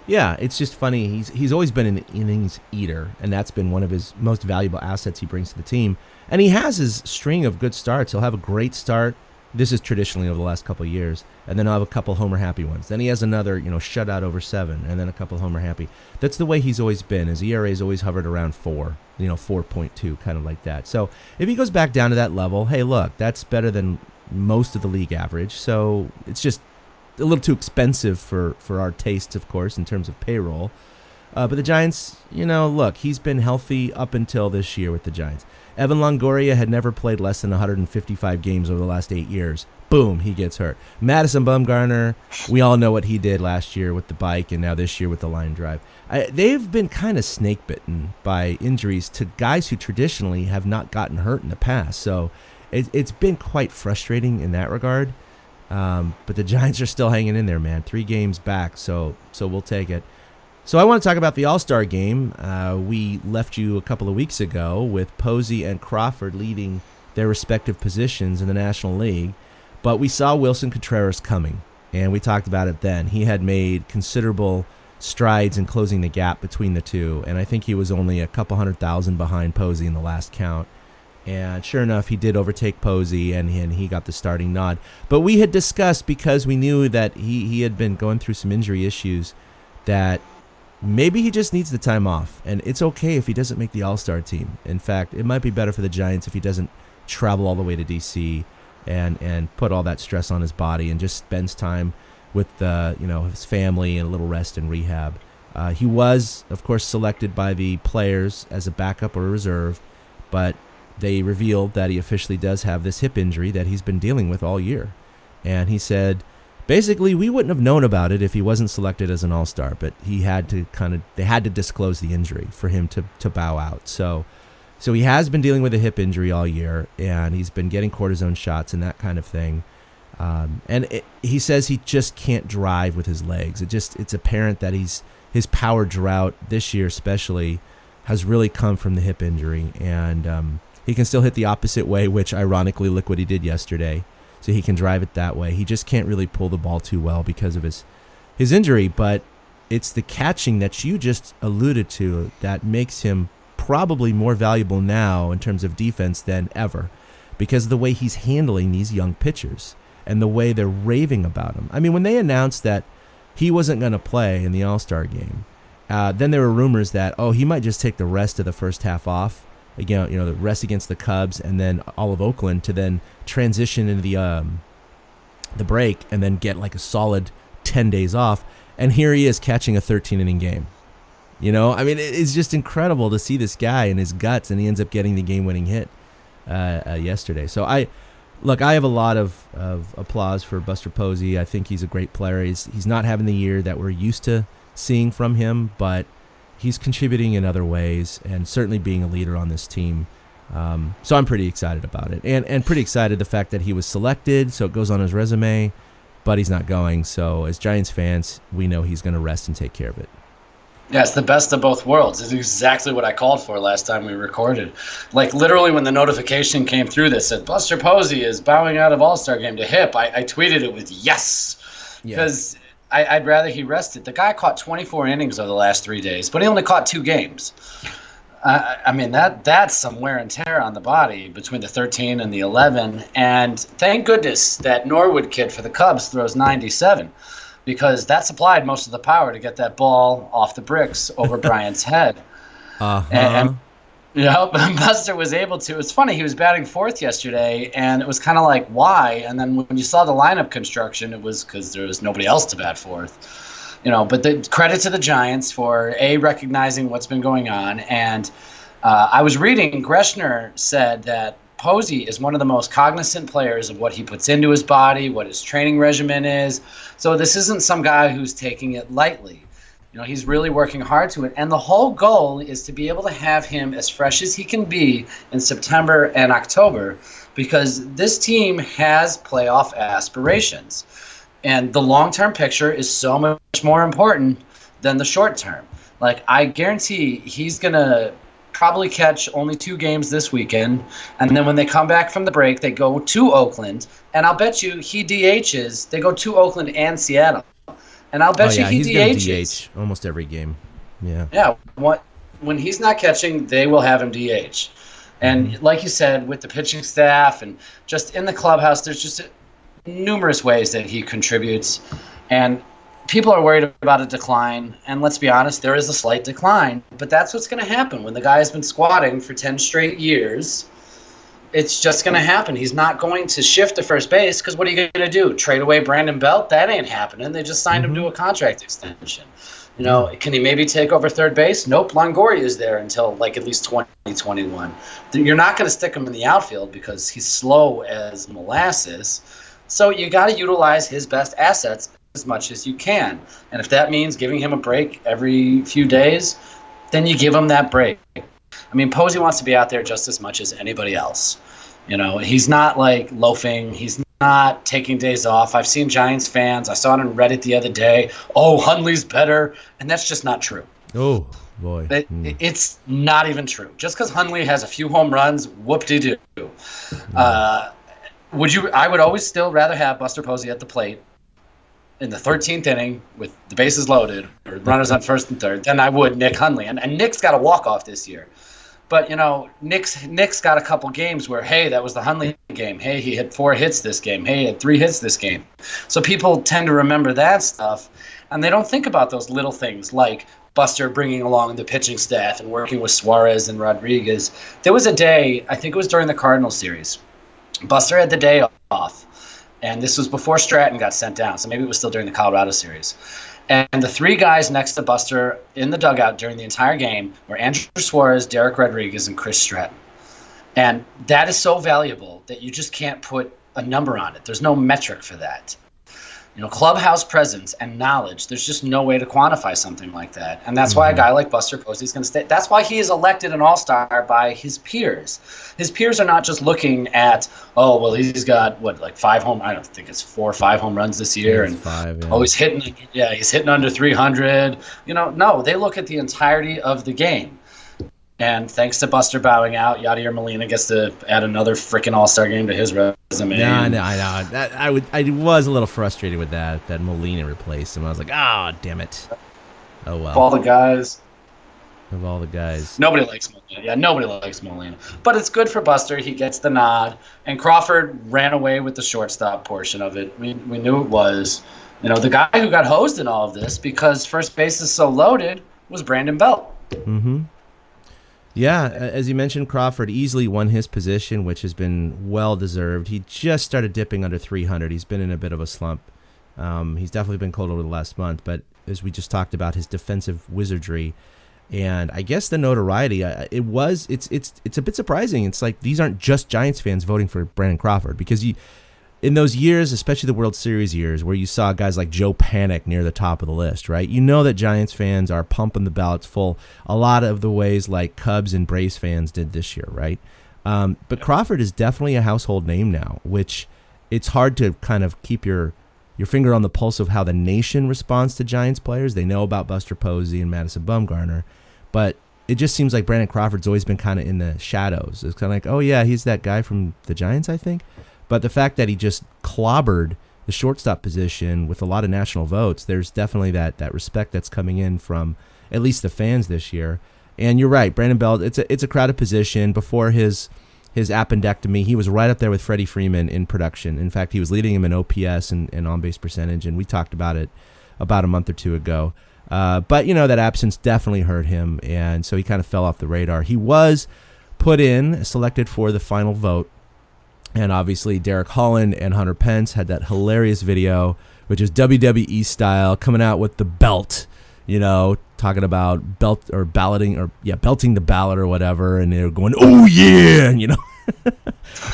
Yeah, it's just funny. He's always been an innings eater, and that's been one of his most valuable assets he brings to the team. And he has his string of good starts. He'll have a great start. This is traditionally over the last couple of years. And then I'll have a couple homer-happy ones. Then he has another, shutout over 7, and then a couple homer-happy. That's the way he's always been. His ERA's always hovered around 4, 4.2, kind of like that. So if he goes back down to that level, hey, look, that's better than most of the league average. So it's just a little too expensive for our tastes, of course, in terms of payroll. But the Giants, look, he's been healthy up until this year with the Giants. Evan Longoria had never played less than 155 games over the last 8 years. Boom, he gets hurt. Madison Bumgarner, we all know what he did last year with the bike and now this year with the line drive. They've been kind of snake-bitten by injuries to guys who traditionally have not gotten hurt in the past. So it's been quite frustrating in that regard. But the Giants are still hanging in there, man. 3 games back, so we'll take it. So I want to talk about the All-Star game. We left you a couple of weeks ago with Posey and Crawford leading their respective positions in the National League. But we saw Wilson Contreras coming, and we talked about it then. He had made considerable strides in closing the gap between the two, and I think he was only a couple 100,000 behind Posey in the last count. And sure enough, he did overtake Posey, and he got the starting nod. But we had discussed, because we knew that he had been going through some injury issues, that maybe he just needs the time off, and it's okay if he doesn't make the All-Star team. In fact, it might be better for the Giants if he doesn't travel all the way to D.C. and put all that stress on his body and just spends time with his family and a little rest and rehab. He was, of course, selected by the players as a backup or a reserve, but they revealed that he officially does have this hip injury that he's been dealing with all year. And he said, basically, we wouldn't have known about it if he wasn't selected as an All-Star, but they had to disclose the injury for him to bow out. So he has been dealing with a hip injury all year, and he's been getting cortisone shots and that kind of thing. He says he just can't drive with his legs. It's apparent that his power drought this year especially has really come from the hip injury, and he can still hit the opposite way, which ironically, look what he did yesterday. So he can drive it that way. He just can't really pull the ball too well because of his injury, but it's the catching that you just alluded to that makes him probably more valuable now in terms of defense than ever, because of the way he's handling these young pitchers and the way they're raving about him. I mean, when they announced that he wasn't going to play in the All-Star game, then there were rumors that, he might just take the rest of the first half off, again, the rest against the Cubs and then all of Oakland to then transition into the break and then get like a solid 10 days off. And here he is catching a 13-inning game. I mean, it's just incredible to see this guy and his guts, and he ends up getting the game-winning hit yesterday. So I have a lot of applause for Buster Posey. I think he's a great player. He's not having the year that we're used to seeing from him, but he's contributing in other ways and certainly being a leader on this team. So I'm pretty excited about it, and pretty excited the fact that he was selected, so it goes on his resume, but he's not going. So as Giants fans, we know he's going to rest and take care of it. Yeah, it's the best of both worlds. It's exactly what I called for last time we recorded. Like, literally, when the notification came through that said, Buster Posey is bowing out of All-Star game to hip, I tweeted it with yes. Because I'd rather he rested. The guy caught 24 innings over the last 3 days, but he only caught 2 games. I mean, that's some wear and tear on the body between the 13 and the 11. And thank goodness that Norwood kid for the Cubs throws 97. Because that supplied most of the power to get that ball off the bricks over Bryant's head. And Buster was able to. It's funny, he was batting 4th yesterday, and it was kind of like, why? And then when you saw the lineup construction, it was because there was nobody else to bat 4th. But the credit to the Giants for, recognizing what's been going on. And I was reading, Greshner said that Posey is one of the most cognizant players of what he puts into his body, what his training regimen is. So this isn't some guy who's taking it lightly. He's really working hard to it. And the whole goal is to be able to have him as fresh as he can be in September and October, because this team has playoff aspirations. And the long-term picture is so much more important than the short term. Like, I guarantee he's going to probably catch only 2 games this weekend, and then when they come back from the break, they go to Oakland, and I'll bet you he DHs. They go to Oakland and Seattle, and I'll bet he's DHs. Gonna DH almost every game. Yeah. When he's not catching, they will have him DH. And like you said, with the pitching staff and just in the clubhouse, there's just numerous ways that he contributes, and people are worried about a decline, and let's be honest, there is a slight decline, but that's what's going to happen when the guy has been squatting for 10 straight years. It's just going to happen. He's not going to shift to first base, because what are you going to do? Trade away Brandon Belt? That ain't happening. They just signed him to a contract extension. Can he maybe take over third base? Nope, Longoria is there until at least 2021. You're not going to stick him in the outfield because he's slow as molasses. So you got to utilize his best assets as much as you can. And if that means giving him a break every few days, then you give him that break. I mean, Posey wants to be out there just as much as anybody else. He's not loafing. He's not taking days off. I've seen Giants fans. I saw it on Reddit the other day. Oh, Hundley's better. And that's just not true. Oh, boy. It's not even true. Just because Hundley has a few home runs, whoop-de-doo. I would always still rather have Buster Posey at the plate in the 13th inning with the bases loaded or runners on first and third than I would Nick Hundley. And Nick's got a walk-off this year. But, Nick's got a couple games where, hey, that was the Hundley game. Hey, he had 4 hits this game. Hey, he had 3 hits this game. So people tend to remember that stuff, and they don't think about those little things like Buster bringing along the pitching staff and working with Suarez and Rodriguez. There was a day, I think it was during the Cardinals series, Buster had the day off. And this was before Stratton got sent down, so maybe it was still during the Colorado series. And the 3 guys next to Buster in the dugout during the entire game were Andrew Suarez, Dereck Rodriguez, and Chris Stratton. And that is so valuable that you just can't put a number on it. There's no metric for that. Clubhouse presence and knowledge, there's just no way to quantify something like that. And that's why a guy like Buster Posey is going to stay. That's why he is elected an all-star by his peers. His peers are not just looking at, he's got, 5 home, I don't think it's 4 or 5 home runs this year. And 5, yeah. He's hitting under 300. No, they look at the entirety of the game. And thanks to Buster bowing out, Yadier Molina gets to add another freaking All-Star game to his resume. No, I know. I was a little frustrated with that Molina replaced him. I was like, damn it. Oh, well. Of all the guys. Nobody likes Molina. Yeah, nobody likes Molina. But it's good for Buster. He gets the nod. And Crawford ran away with the shortstop portion of it. We knew it was. The guy who got hosed in all of this because first base is so loaded was Brandon Belt. Mm-hmm. Yeah, as you mentioned, Crawford easily won his position, which has been well-deserved. He just started dipping under 300. He's been in a bit of a slump. He's definitely been cold over the last month, but as we just talked about, his defensive wizardry and I guess the notoriety, it's a bit surprising. It's like these aren't just Giants fans voting for Brandon Crawford, because in those years, especially the World Series years, where you saw guys like Joe Panic near the top of the list, right? You know that Giants fans are pumping the ballots full a lot of the ways like Cubs and Braves fans did this year, right? But Crawford is definitely a household name now, which it's hard to kind of keep your your finger on the pulse of how the nation responds to Giants players. They know about Buster Posey and Madison Bumgarner, but it just seems like Brandon Crawford's always been kind of in the shadows. It's kind of like, oh yeah, he's that guy from the Giants, I think. But the fact that he just clobbered the shortstop position with a lot of national votes, there's definitely that respect that's coming in from at least the fans this year. And you're right, Brandon Belt, it's a crowded position. Before his appendectomy, he was right up there with Freddie Freeman in production. In fact, he was leading him in OPS and on-base percentage, and we talked about it about a month or two ago. But, that absence definitely hurt him, and so he kind of fell off the radar. He was selected for the final vote, and obviously Derek Holland and Hunter Pence had that hilarious video, which is WWE style, coming out with the belt, talking about belting the ballot or whatever, and they were going, oh yeah, and,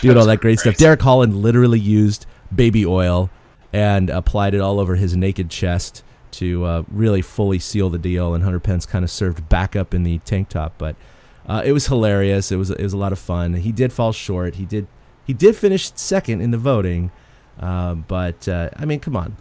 doing all that great stuff. Derek Holland literally used baby oil and applied it all over his naked chest to really fully seal the deal, and Hunter Pence kind of served backup in the tank top. But it was hilarious. It was a lot of fun. He did fall short. He did finish second in the voting, but I mean, come on,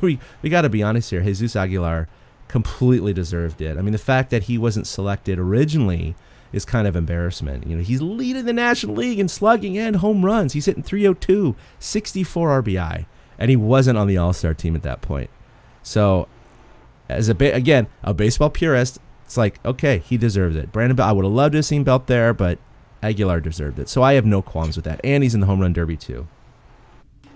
we got to be honest here. Jesus Aguilar completely deserved it. I mean, the fact that he wasn't selected originally is kind of embarrassment. He's leading the National League in slugging and home runs. He's hitting 302, 64 RBI, and he wasn't on the All-Star team at that point. So, as a baseball purist, it's like, okay, he deserves it. Brandon Belt, I would have loved to have seen Belt there, but Aguilar deserved it. So I have no qualms with that. And he's in the home run derby too.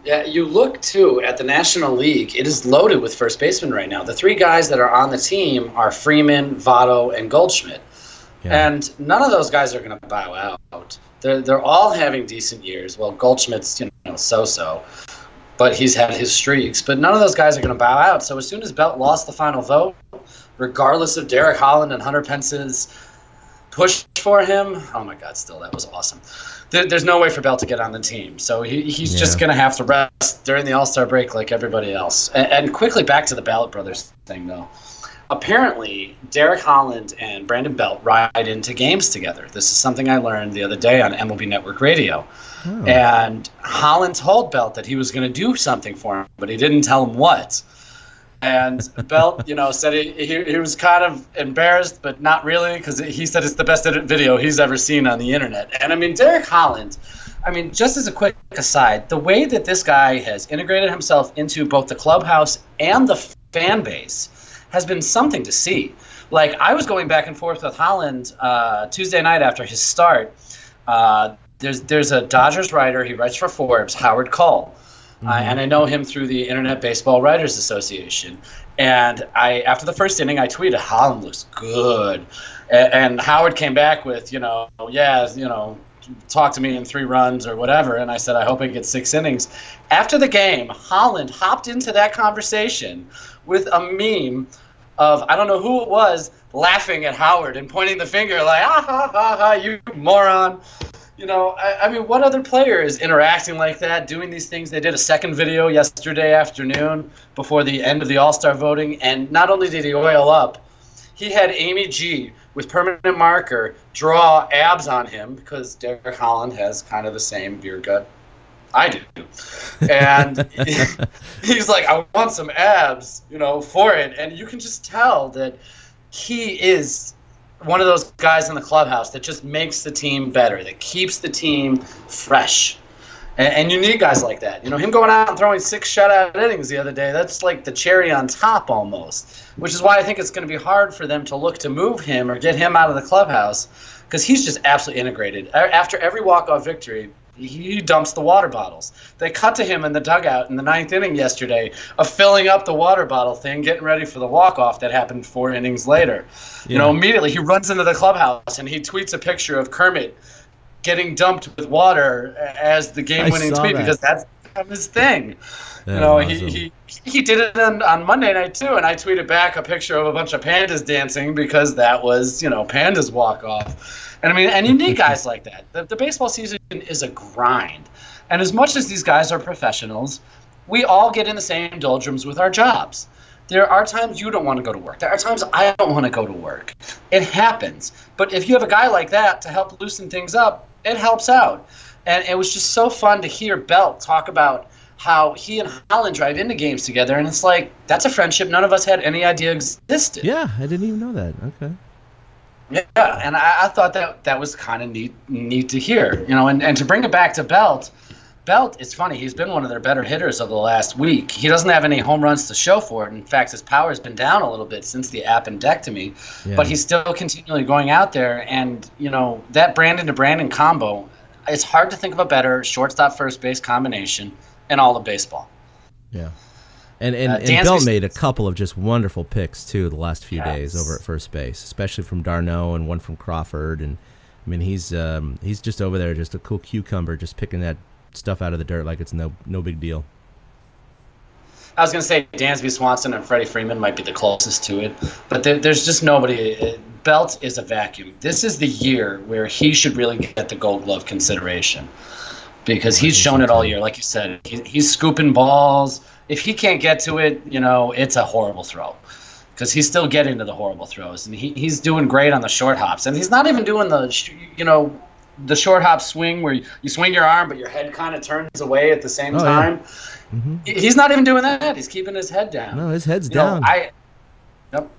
Yeah, you look too at the National League. It is loaded with first basemen right now. The three guys that are on the team are Freeman, Votto, and Goldschmidt. Yeah. And none of those guys are going to bow out. They're all having decent years. Well, Goldschmidt's so-so. But he's had his streaks. But none of those guys are going to bow out. So as soon as Belt lost the final vote, regardless of Derek Holland and Hunter Pence's push for him, oh my God, still, that was awesome. There's no way for Belt to get on the team. So he's just going to have to rest during the All-Star break like everybody else. And quickly back to the Ballot Brothers thing, though. Apparently, Derek Holland and Brandon Belt ride into games together. This is something I learned the other day on MLB Network Radio. Oh. And Holland told Belt that he was going to do something for him, but he didn't tell him what. And Belt, said he was kind of embarrassed, but not really, because he said it's the best video he's ever seen on the internet. And I mean, Derek Holland, just as a quick aside, the way that this guy has integrated himself into both the clubhouse and the fan base has been something to see. Like, I was going back and forth with Holland Tuesday night after his start. There's a Dodgers writer, he writes for Forbes, Howard Cole. And I know him through the Internet Baseball Writers Association. And after the first inning, I tweeted, Holland looks good. And Howard came back with, talk to me in 3 runs or whatever. And I said, I hope he gets 6 innings. After the game, Holland hopped into that conversation with a meme of, I don't know who it was, laughing at Howard and pointing the finger like, ha, ha, ha, you moron. What other player is interacting like that, doing these things? They did a second video yesterday afternoon before the end of the All-Star voting, and not only did he oil up, he had Amy G with permanent marker draw abs on him, because Derek Holland has kind of the same beer gut I do. And he's like, I want some abs, for it. And you can just tell that he is one of those guys in the clubhouse that just makes the team better, that keeps the team fresh. And you need guys like that. Him going out and throwing 6 shutout innings the other day, that's like the cherry on top almost, which is why I think it's going to be hard for them to look to move him or get him out of the clubhouse, because he's just absolutely integrated. After every walk-off victory, he dumps the water bottles. They cut to him in the dugout in the 9th inning yesterday of filling up the water bottle thing, getting ready for the walk-off that happened 4 innings later. Yeah. Immediately he runs into the clubhouse and he tweets a picture of Kermit getting dumped with water as the game-winning tweet, because that's his thing. Awesome. He did it on Monday night too, and I tweeted back a picture of a bunch of pandas dancing, because that was, pandas walk-off. And you need guys like that. The baseball season is a grind. And as much as these guys are professionals, we all get in the same doldrums with our jobs. There are times you don't want to go to work. There are times I don't want to go to work. It happens. But if you have a guy like that to help loosen things up, it helps out. And it was just so fun to hear Belt talk about how he and Holland drive into games together, and it's like, that's a friendship none of us had any idea existed. Yeah, I didn't even know that. Okay. Yeah, and I thought that was kind of neat to hear, and to bring it back to Belt, it's funny, he's been one of their better hitters of the last week. He doesn't have any home runs to show for it. In fact, his power has been down a little bit since the appendectomy, but he's still continually going out there, and, that Brandon to Brandon combo, it's hard to think of a better shortstop first base combination in all of baseball. Yeah. And Belt made a couple of just wonderful picks, too, the last few days over at first base, especially from d'Arnaud and one from Crawford. And, I mean, he's just over there, just a cool cucumber, just picking that stuff out of the dirt like it's no big deal. I was going to say Dansby Swanson and Freddie Freeman might be the closest to it, but there's just nobody. Belt is a vacuum. This is the year where he should really get the Gold Glove consideration because he's shown it all year. Like you said, he's scooping balls. If he can't get to it, it's a horrible throw because he's still getting to the horrible throws. And he's doing great on the short hops. And he's not even doing the short hop swing where you swing your arm but your head kind of turns away at the same time. Yeah. Mm-hmm. He's not even doing that. He's keeping his head down. No, his head's down. Yep.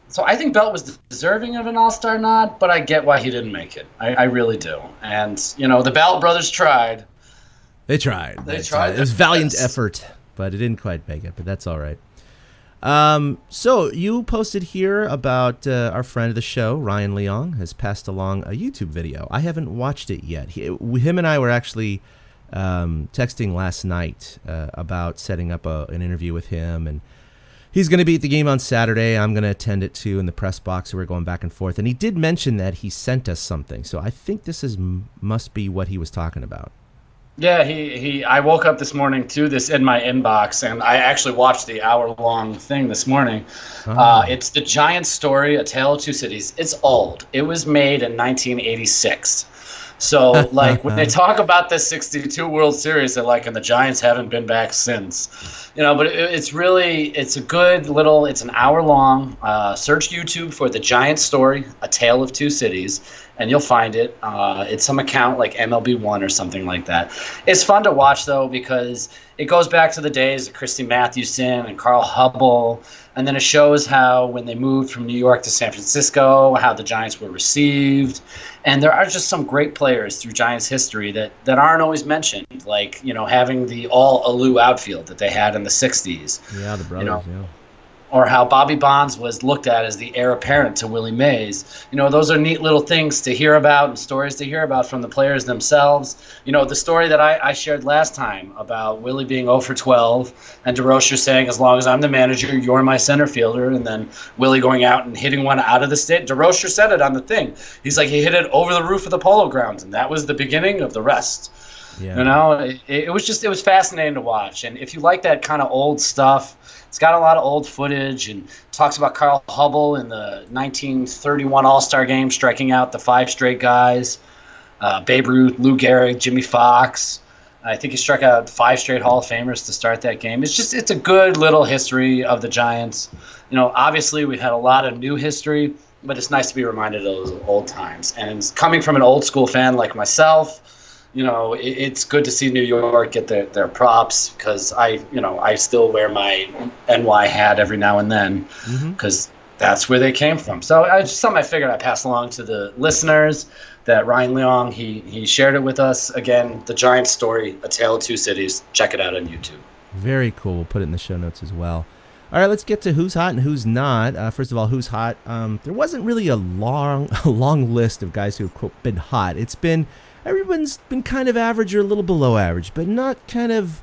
So I think Belt was deserving of an All-Star nod, but I get why he didn't make it. I really do. And, the Belt brothers tried. They tried. It was valiant effort, but it didn't quite make it, but that's all right. So you posted here about our friend of the show, Ryan Leong, has passed along a YouTube video. I haven't watched it yet. Him and I were actually texting last night about setting up an interview with him, and he's going to be at the game on Saturday. I'm going to attend it too in the press box. So we're going back and forth, and he did mention that he sent us something. So I think this must be what he was talking about. Yeah, I woke up this morning to this in my inbox, and I actually watched the hour-long thing this morning. It's the Giants story, A Tale of Two Cities. It's old. It was made in 1986. So, when they talk about the 62 World Series, they're like, and the Giants haven't been back since. But it's a good little, it's an hour long. Search YouTube for the Giants story, A Tale of Two Cities, and you'll find it. It's some account like MLB One or something like that. It's fun to watch, though, because it goes back to the days of Christy Mathewson and Carl Hubble, and then it shows how when they moved from New York to San Francisco, how the Giants were received. And there are just some great players through Giants history that aren't always mentioned, like, having the all-Alou outfield that they had in the 60s. Yeah, the brothers, yeah. Or how Bobby Bonds was looked at as the heir apparent to Willie Mays. Those are neat little things to hear about and stories to hear about from the players themselves. The story that I shared last time about Willie being 0 for 12 and DeRocher saying, as long as I'm the manager, you're my center fielder, and then Willie going out and hitting one out of the state. DeRocher said it on the thing. He's like, he hit it over the roof of the Polo Grounds, and that was the beginning of the rest. Yeah. It was fascinating to watch. And if you like that kind of old stuff, it's got a lot of old footage and talks about Carl Hubble in the 1931 All-Star Game striking out the 5 straight guys, Babe Ruth, Lou Gehrig, Jimmy Fox. I think he struck out 5 straight Hall of Famers to start that game. It's a good little history of the Giants. Obviously we've had a lot of new history, but it's nice to be reminded of those old times. And coming from an old school fan like myself, it's good to see New York get their props because I still wear my NY hat every now and then because that's where they came from. So it's just something I figured I'd pass along to the listeners that Ryan Leong, he shared it with us. Again, the Giants story, A Tale of Two Cities. Check it out on YouTube. Very cool. We'll put it in the show notes as well. All right, let's get to who's hot and who's not. First of all, who's hot? There wasn't really a long list of guys who've, quote, been hot. Everyone's been kind of average or a little below average, but not kind of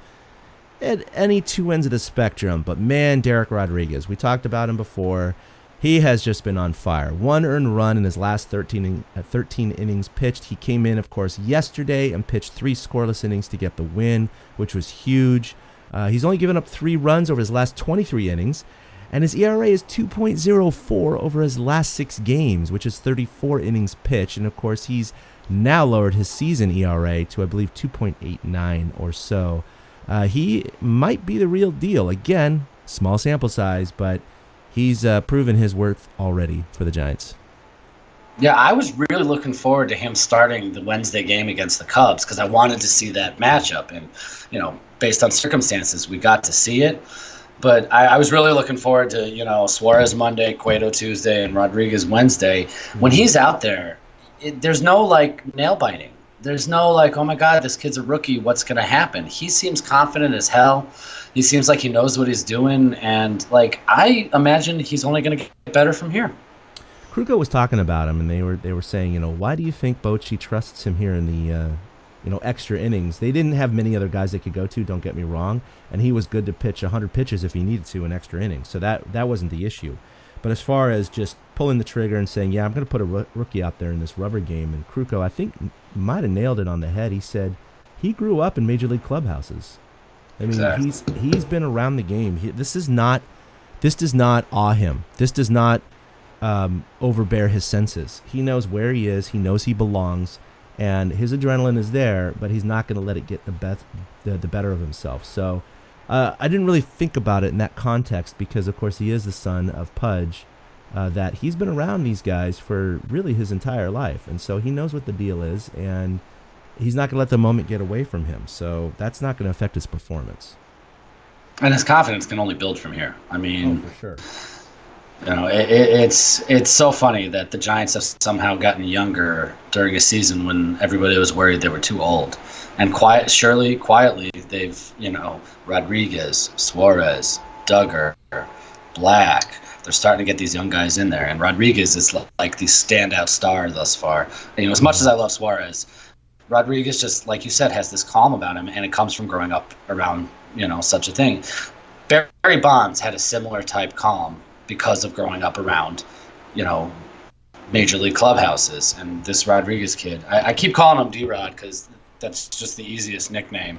at any two ends of the spectrum. But man, Dereck Rodriguez, we talked about him before. He has just been on fire. 1 earned run in his last 13 innings pitched. He came in, of course, yesterday and pitched 3 scoreless innings to get the win, which was huge. He's only given up 3 runs over his last 23 innings, and his ERA is 2.04 over his last 6 games, which is 34 innings pitched. And, of course, he's now lowered his season ERA to, I believe, 2.89 or so. He might be the real deal. Again, small sample size, but he's proven his worth already for the Giants. Yeah, I was really looking forward to him starting the Wednesday game against the Cubs because I wanted to see that matchup. And, based on circumstances, we got to see it. But I was really looking forward to, Suarez Monday, Cueto Tuesday, and Rodriguez Wednesday. When he's out there, there's no, nail biting. There's no, oh, my God, this kid's a rookie. What's going to happen? He seems confident as hell. He seems like he knows what he's doing. And, I imagine he's only going to get better from here. Kruko was talking about him, and they were saying, why do you think Bochy trusts him here in the extra innings? They didn't have many other guys they could go to, don't get me wrong, and he was good to pitch 100 pitches if he needed to in extra innings, so that wasn't the issue. But as far as just pulling the trigger and saying, yeah, I'm going to put a rookie out there in this rubber game, and Kruko, I think, might have nailed it on the head. He said he grew up in Major League clubhouses. I mean, exactly. he's been around the game. This does not awe him. This does not overbear his senses. He knows where he is. He knows he belongs, and his adrenaline is there, but he's not going to let it get the better of himself. So I didn't really think about it in that context because, of course, he is the son of Pudge, that he's been around these guys for really his entire life, and so he knows what the deal is, and he's not going to let the moment get away from him. So that's not going to affect his performance. And his confidence can only build from here. I mean, for sure. It's so funny that the Giants have somehow gotten younger during a season when everybody was worried they were too old. And quietly, they've, Rodriguez, Suarez, Duggar, Black, they're starting to get these young guys in there. And Rodriguez is like the standout star thus far. And, as much as I love Suarez, Rodriguez just, like you said, has this calm about him, and it comes from growing up around, such a thing. Barry Bonds had a similar type calm because of growing up around, major league clubhouses. And this Rodriguez kid, I keep calling him D-Rod because that's just the easiest nickname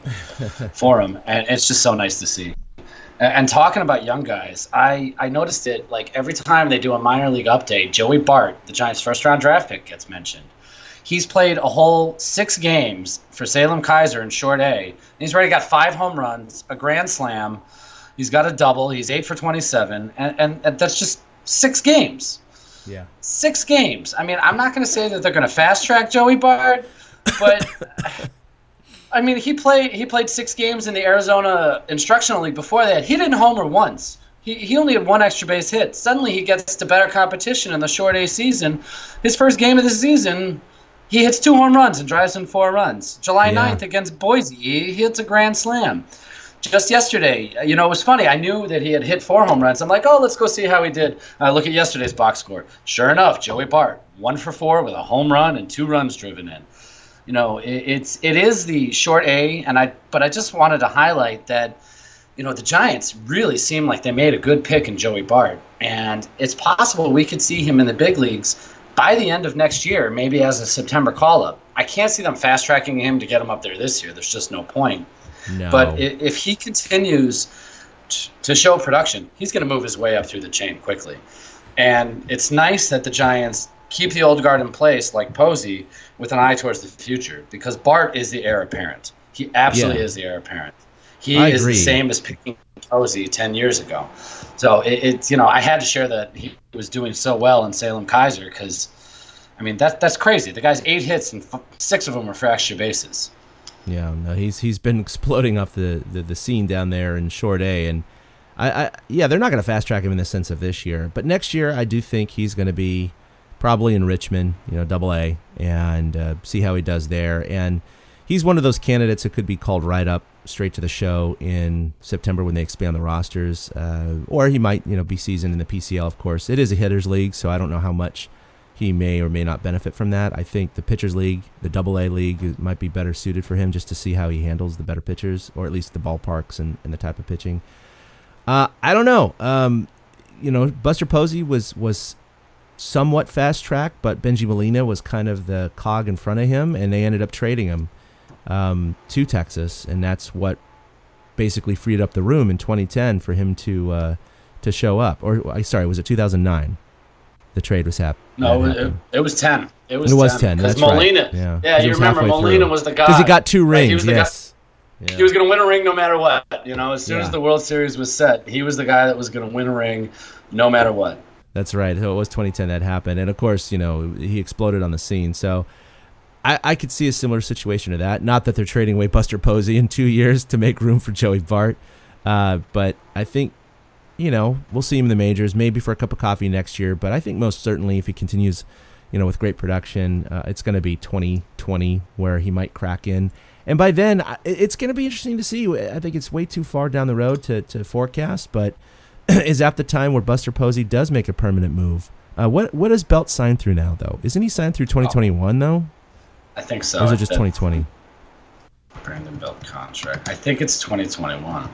for him. And it's just so nice to see. And talking about young guys, I noticed it, every time they do a minor league update, Joey Bart, the Giants' first-round draft pick, gets mentioned. He's played a whole 6 games for Salem Kaiser in short A. And he's already got 5 home runs, a grand slam. He's got a double. He's 8 for 27, and that's just 6 games. Yeah, 6 games. I mean, I'm not going to say that they're going to fast track Joey Bart, but I mean, he played 6 games in the Arizona Instructional League before that. He didn't homer once. He only had 1 extra base hit. Suddenly, he gets to better competition in the short A season. His first game of the season, he hits 2 home runs and drives in 4 runs. July 9th against Boise, he hits a grand slam. Just yesterday, it was funny. I knew that he had hit 4 home runs. I'm like, oh, let's go see how he did. Look at yesterday's box score. Sure enough, Joey Bart, 1 for 4 with a home run and 2 runs driven in. It is the short A, but I just wanted to highlight that, the Giants really seem like they made a good pick in Joey Bart, and it's possible we could see him in the big leagues by the end of next year, maybe as a September call-up. I can't see them fast-tracking him to get him up there this year. There's just no point. No. But if he continues to show production, he's going to move his way up through the chain quickly. And it's nice that the Giants keep the old guard in place, like Posey, with an eye towards the future, because Bart is the heir apparent. He absolutely is the heir apparent. He is the same as picking Posey 10 years ago. So it's I had to share that he was doing so well in Salem Kaiser because, I mean, that's crazy. The guy's 8 hits and 6 of them are for extra bases. Yeah, no, he's been exploding off the scene down there in short A, and they're not going to fast track him in the sense of this year, but next year I do think he's going to be probably in Richmond, Double A, and see how he does there. And he's one of those candidates that could be called right up straight to the show in September when they expand the rosters, or he might be seasoned in the PCL. Of course, it is a hitters league, so I don't know how much he may or may not benefit from that. I think the pitchers league, the Double A league, might be better suited for him just to see how he handles the better pitchers, or at least the ballparks and the type of pitching. I don't know. Buster Posey was somewhat fast-tracked, but Benji Molina was kind of the cog in front of him, and they ended up trading him to Texas, and that's what basically freed up the room in 2010 for him to show up. Or, sorry, was it 2009? The trade was happening. No, it was 10. It was 10. Because that's Molina, right. Yeah, you remember Molina was the guy. Because he got 2 rings, he was yes. He was going to win a ring no matter what. As soon as the World Series was set, he was the guy that was going to win a ring no matter what. That's right. It was 2010 that happened. And, of course, he exploded on the scene. So I could see a similar situation to that. Not that they're trading away Buster Posey in 2 years to make room for Joey Bart. But I think, we'll see him in the majors, maybe for a cup of coffee next year. But I think most certainly if he continues, with great production, it's going to be 2020 where he might crack in. And by then, it's going to be interesting to see. I think it's way too far down the road to forecast, but is at the time where Buster Posey does make a permanent move. What is Belt signed through now, though? Isn't he signed through 2021, though? I think so. Or is it just 2020? Brandon Belt contract. I think it's 2021.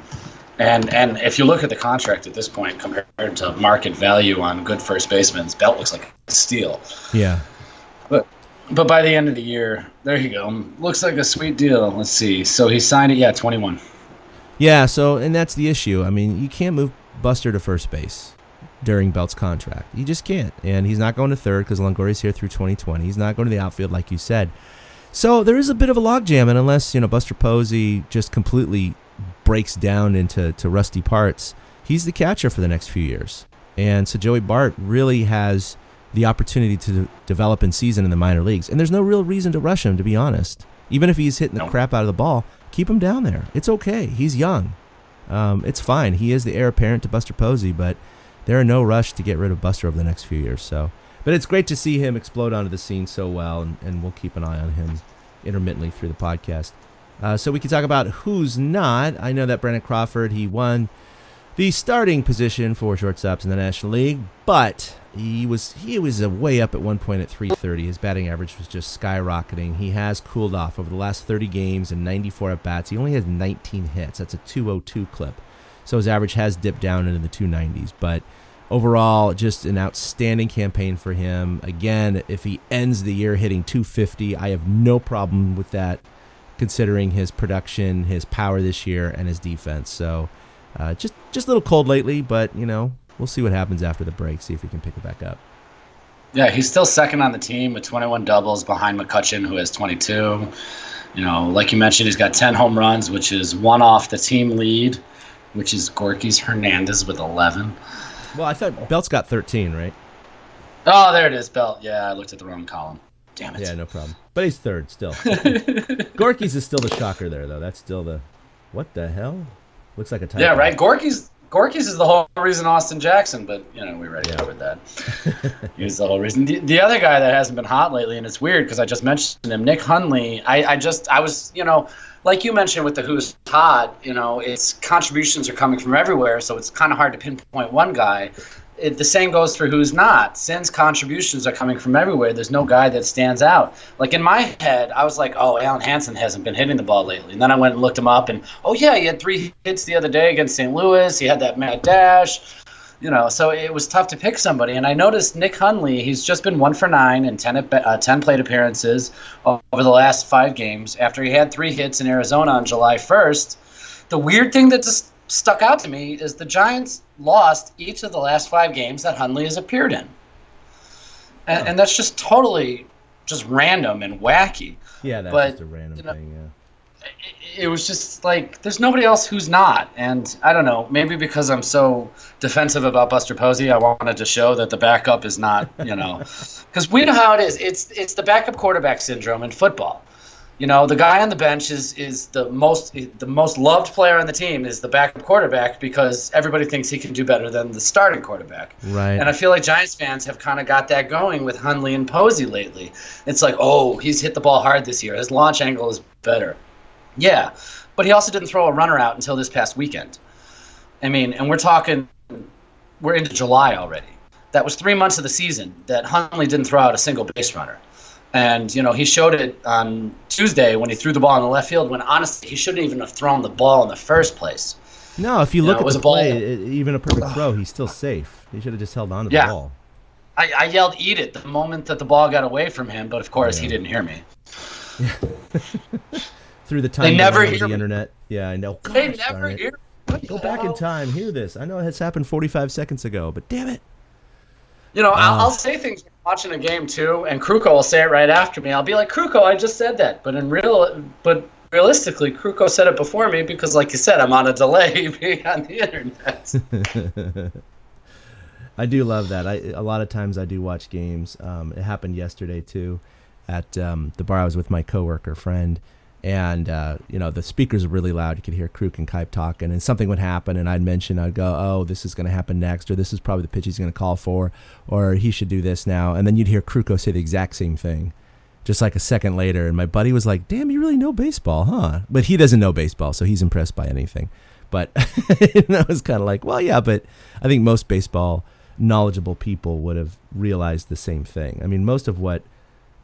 And if you look at the contract at this point compared to market value on good first basemen, Belt looks like a steal. Yeah. But by the end of the year, there you go. Looks like a sweet deal. Let's see. So he signed it, 21. Yeah, and that's the issue. I mean, you can't move Buster to first base during Belt's contract. You just can't. And he's not going to third because Longoria's here through 2020. He's not going to the outfield like you said. So there is a bit of a logjam, and unless, Buster Posey just completely breaks down into rusty parts, he's the catcher for the next few years. And so Joey Bart really has the opportunity to develop in season in the minor leagues. And there's no real reason to rush him, to be honest. Even if he's hitting the crap out of the ball, keep him down there. It's okay. He's young. It's fine. He is the heir apparent to Buster Posey, but there are no rush to get rid of Buster over the next few years. But it's great to see him explode onto the scene so well, and we'll keep an eye on him intermittently through the podcast. So we can talk about who's not. I know that Brandon Crawford, he won the starting position for shortstops in the National League, but he was way up at one point at 330. His batting average was just skyrocketing. He has cooled off over the last 30 games and 94 at-bats. He only has 19 hits. That's a 202 clip. So his average has dipped down into the 290s. But overall, just an outstanding campaign for him. Again, if he ends the year hitting 250, I have no problem with that, considering his production, his power this year, and his defense. So just a little cold lately, but, we'll see what happens after the break, see if we can pick it back up. Yeah, he's still second on the team with 21 doubles behind McCutchen, who has 22. Like you mentioned, he's got 10 home runs, which is one off the team lead, which is Gorky's Hernandez with 11. Well, I thought Belt's got 13, right? Oh, there it is, Belt. Yeah, I looked at the wrong column. Damn it. Yeah, no problem. But he's third still. Gorky's is still the shocker there, though. That's still the... What the hell? Looks like a typo. Yeah, right? Gorky's is the whole reason Austin Jackson, but, we already covered that. He's the whole reason. The other guy that hasn't been hot lately, and it's weird because I just mentioned him, Nick Hundley, I was, like you mentioned with the who's hot, its contributions are coming from everywhere, so it's kind of hard to pinpoint one guy. The same goes for who's not. Since contributions are coming from everywhere, there's no guy that stands out. Like in my head, I was like, oh, Alan Hansen hasn't been hitting the ball lately. And then I went and looked him up, and he had 3 hits the other day against St. Louis. He had that mad dash. So it was tough to pick somebody. And I noticed Nick Hundley, he's just been 1 for 9 in 10 plate appearances over the last 5 games after he had 3 hits in Arizona on July 1st. The weird thing that just stuck out to me is the Giants lost each of the last 5 games that Hundley has appeared in. And that's just totally just random and wacky. Yeah, that's just a random thing, yeah. It was just like, there's nobody else who's not. And I don't know, maybe because I'm so defensive about Buster Posey, I wanted to show that the backup is not, because we know how it is. It's the backup quarterback syndrome in football. The guy on the bench is the most loved player on the team is the backup quarterback because everybody thinks he can do better than the starting quarterback. Right. And I feel like Giants fans have kind of got that going with Hundley and Posey lately. It's like, oh, he's hit the ball hard this year. His launch angle is better. Yeah, but he also didn't throw a runner out until this past weekend. I mean, and we're into July already. That was 3 months of the season that Hundley didn't throw out a single base runner. And, he showed it on Tuesday when he threw the ball in the left field when, honestly, he shouldn't even have thrown the ball in the first place. No, if you look at the play, even a perfect throw, he's still safe. He should have just held on to the ball. I yelled, eat it, the moment that the ball got away from him, but, of course, he didn't hear me. Through the time of the internet. Yeah, I know. They never hear me. Go back in time, hear this. I know it has happened 45 seconds ago, but damn it. I'll say things when I'm watching a game too, and Kruko will say it right after me. I'll be like, Kruko, I just said that. But realistically, Kruko said it before me because, like you said, I'm on a delay being on the internet. I do love that. A lot of times I do watch games. It happened yesterday too, at the bar I was with my coworker friend, and the speakers were really loud. You could hear Kruk and Kipe talking, and something would happen, and I'd go, oh, this is going to happen next, or this is probably the pitch he's going to call for, or he should do this now, and then you'd hear Kruko say the exact same thing, just like a second later, and my buddy was like, damn, you really know baseball, huh? But he doesn't know baseball, so he's impressed by anything. But I was kind of like, well, yeah, but I think most baseball knowledgeable people would have realized the same thing. I mean, most of what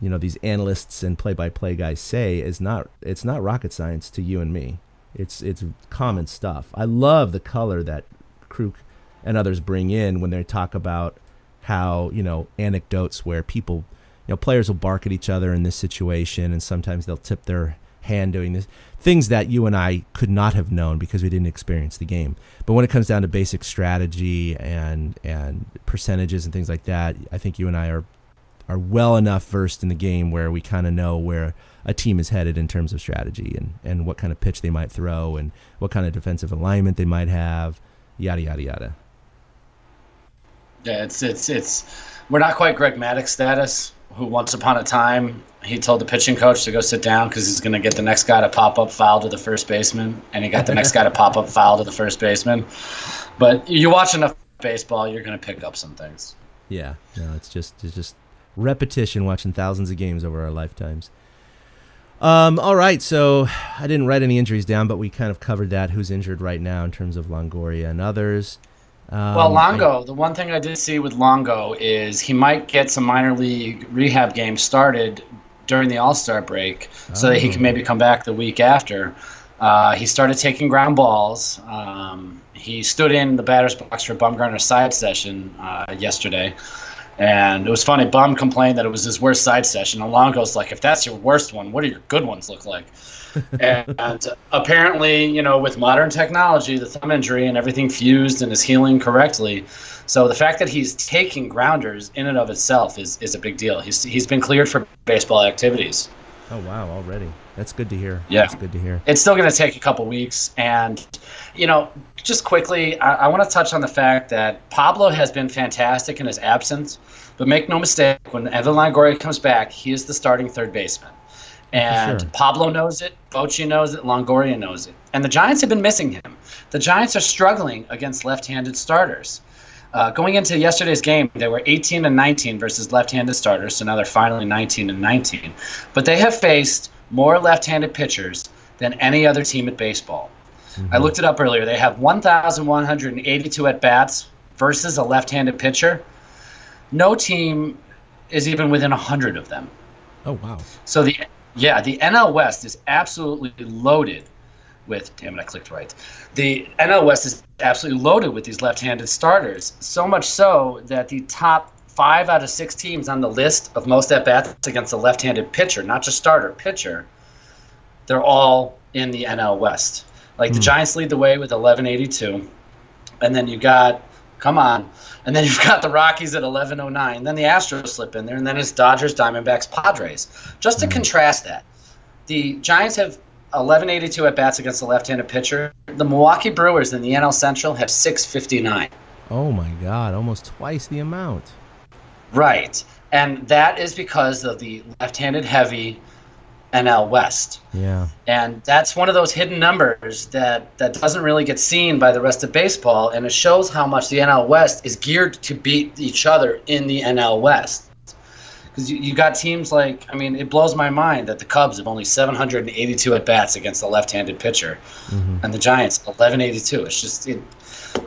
these analysts and play-by-play guys say it's not rocket science to you and me. It's common stuff. I love the color that Kruk and others bring in when they talk about how anecdotes where people, players will bark at each other in this situation, and sometimes they'll tip their hand doing this, things that you and I could not have known because we didn't experience the game. But when it comes down to basic strategy and percentages and things like that, I think you and I are well enough versed in the game where we kind of know where a team is headed in terms of strategy and what kind of pitch they might throw and what kind of defensive alignment they might have, yada yada yada. Yeah, it's we're not quite Greg Maddux status, who once upon a time he told the pitching coach to go sit down because he's going to get the next guy to pop up foul to the first baseman, and he got the next guy to pop up foul to the first baseman. But you watch enough baseball, you're going to pick up some things. Yeah, no, it's just repetition, watching thousands of games over our lifetimes. All right, so I didn't write any injuries down, but we kind of covered that. Who's injured right now in terms of Longoria and others? Well, Longo, the one thing I did see with Longo is he might get some minor league rehab games started during the All-Star break so that he can maybe come back the week after. He started taking ground balls. He stood in the batter's box for Bumgarner's side session yesterday. And it was funny. Bum complained that it was his worst side session. And Longo's like, if that's your worst one, what do your good ones look like? And apparently, with modern technology, the thumb injury and everything fused and is healing correctly. So the fact that he's taking grounders in and of itself is a big deal. He's been cleared for baseball activities. Oh, wow, already. That's good to hear. Yeah. That's good to hear. It's still going to take a couple weeks. And, just quickly, I want to touch on the fact that Pablo has been fantastic in his absence. But make no mistake, when Evan Longoria comes back, he is the starting third baseman. And sure. Pablo knows it, Bochy knows it, Longoria knows it. And the Giants have been missing him. The Giants are struggling against left-handed starters. Going into yesterday's game, they were 18-19 versus left-handed starters, so now they're finally 19-19. But they have faced more left-handed pitchers than any other team at baseball. Mm-hmm. I looked it up earlier. They have 1,182 at-bats versus a left-handed pitcher. No team is even within 100 of them. Oh, wow. So the NL West is absolutely loaded with, damn it, I clicked right. The NL West is absolutely loaded with these left-handed starters, so much so that the top 5 out of 6 teams on the list of most at-bats against a left-handed pitcher, not just starter, pitcher, they're all in the NL West. Like the Giants lead the way with 1182, and then you got, and then you've got the Rockies at 1109, then the Astros slip in there, and then it's Dodgers, Diamondbacks, Padres. Just to contrast that, the Giants have 1182 at-bats against a left-handed pitcher. The Milwaukee Brewers in the NL Central have 659. Oh, my God, almost twice the amount. Right, and that is because of the left-handed heavy NL West. Yeah. And that's one of those hidden numbers that doesn't really get seen by the rest of baseball, and it shows how much the NL West is geared to beat each other in the NL West. Because you got teams like, it blows my mind that the Cubs have only 782 at-bats against a left-handed pitcher, and the Giants, 1182. It's just, it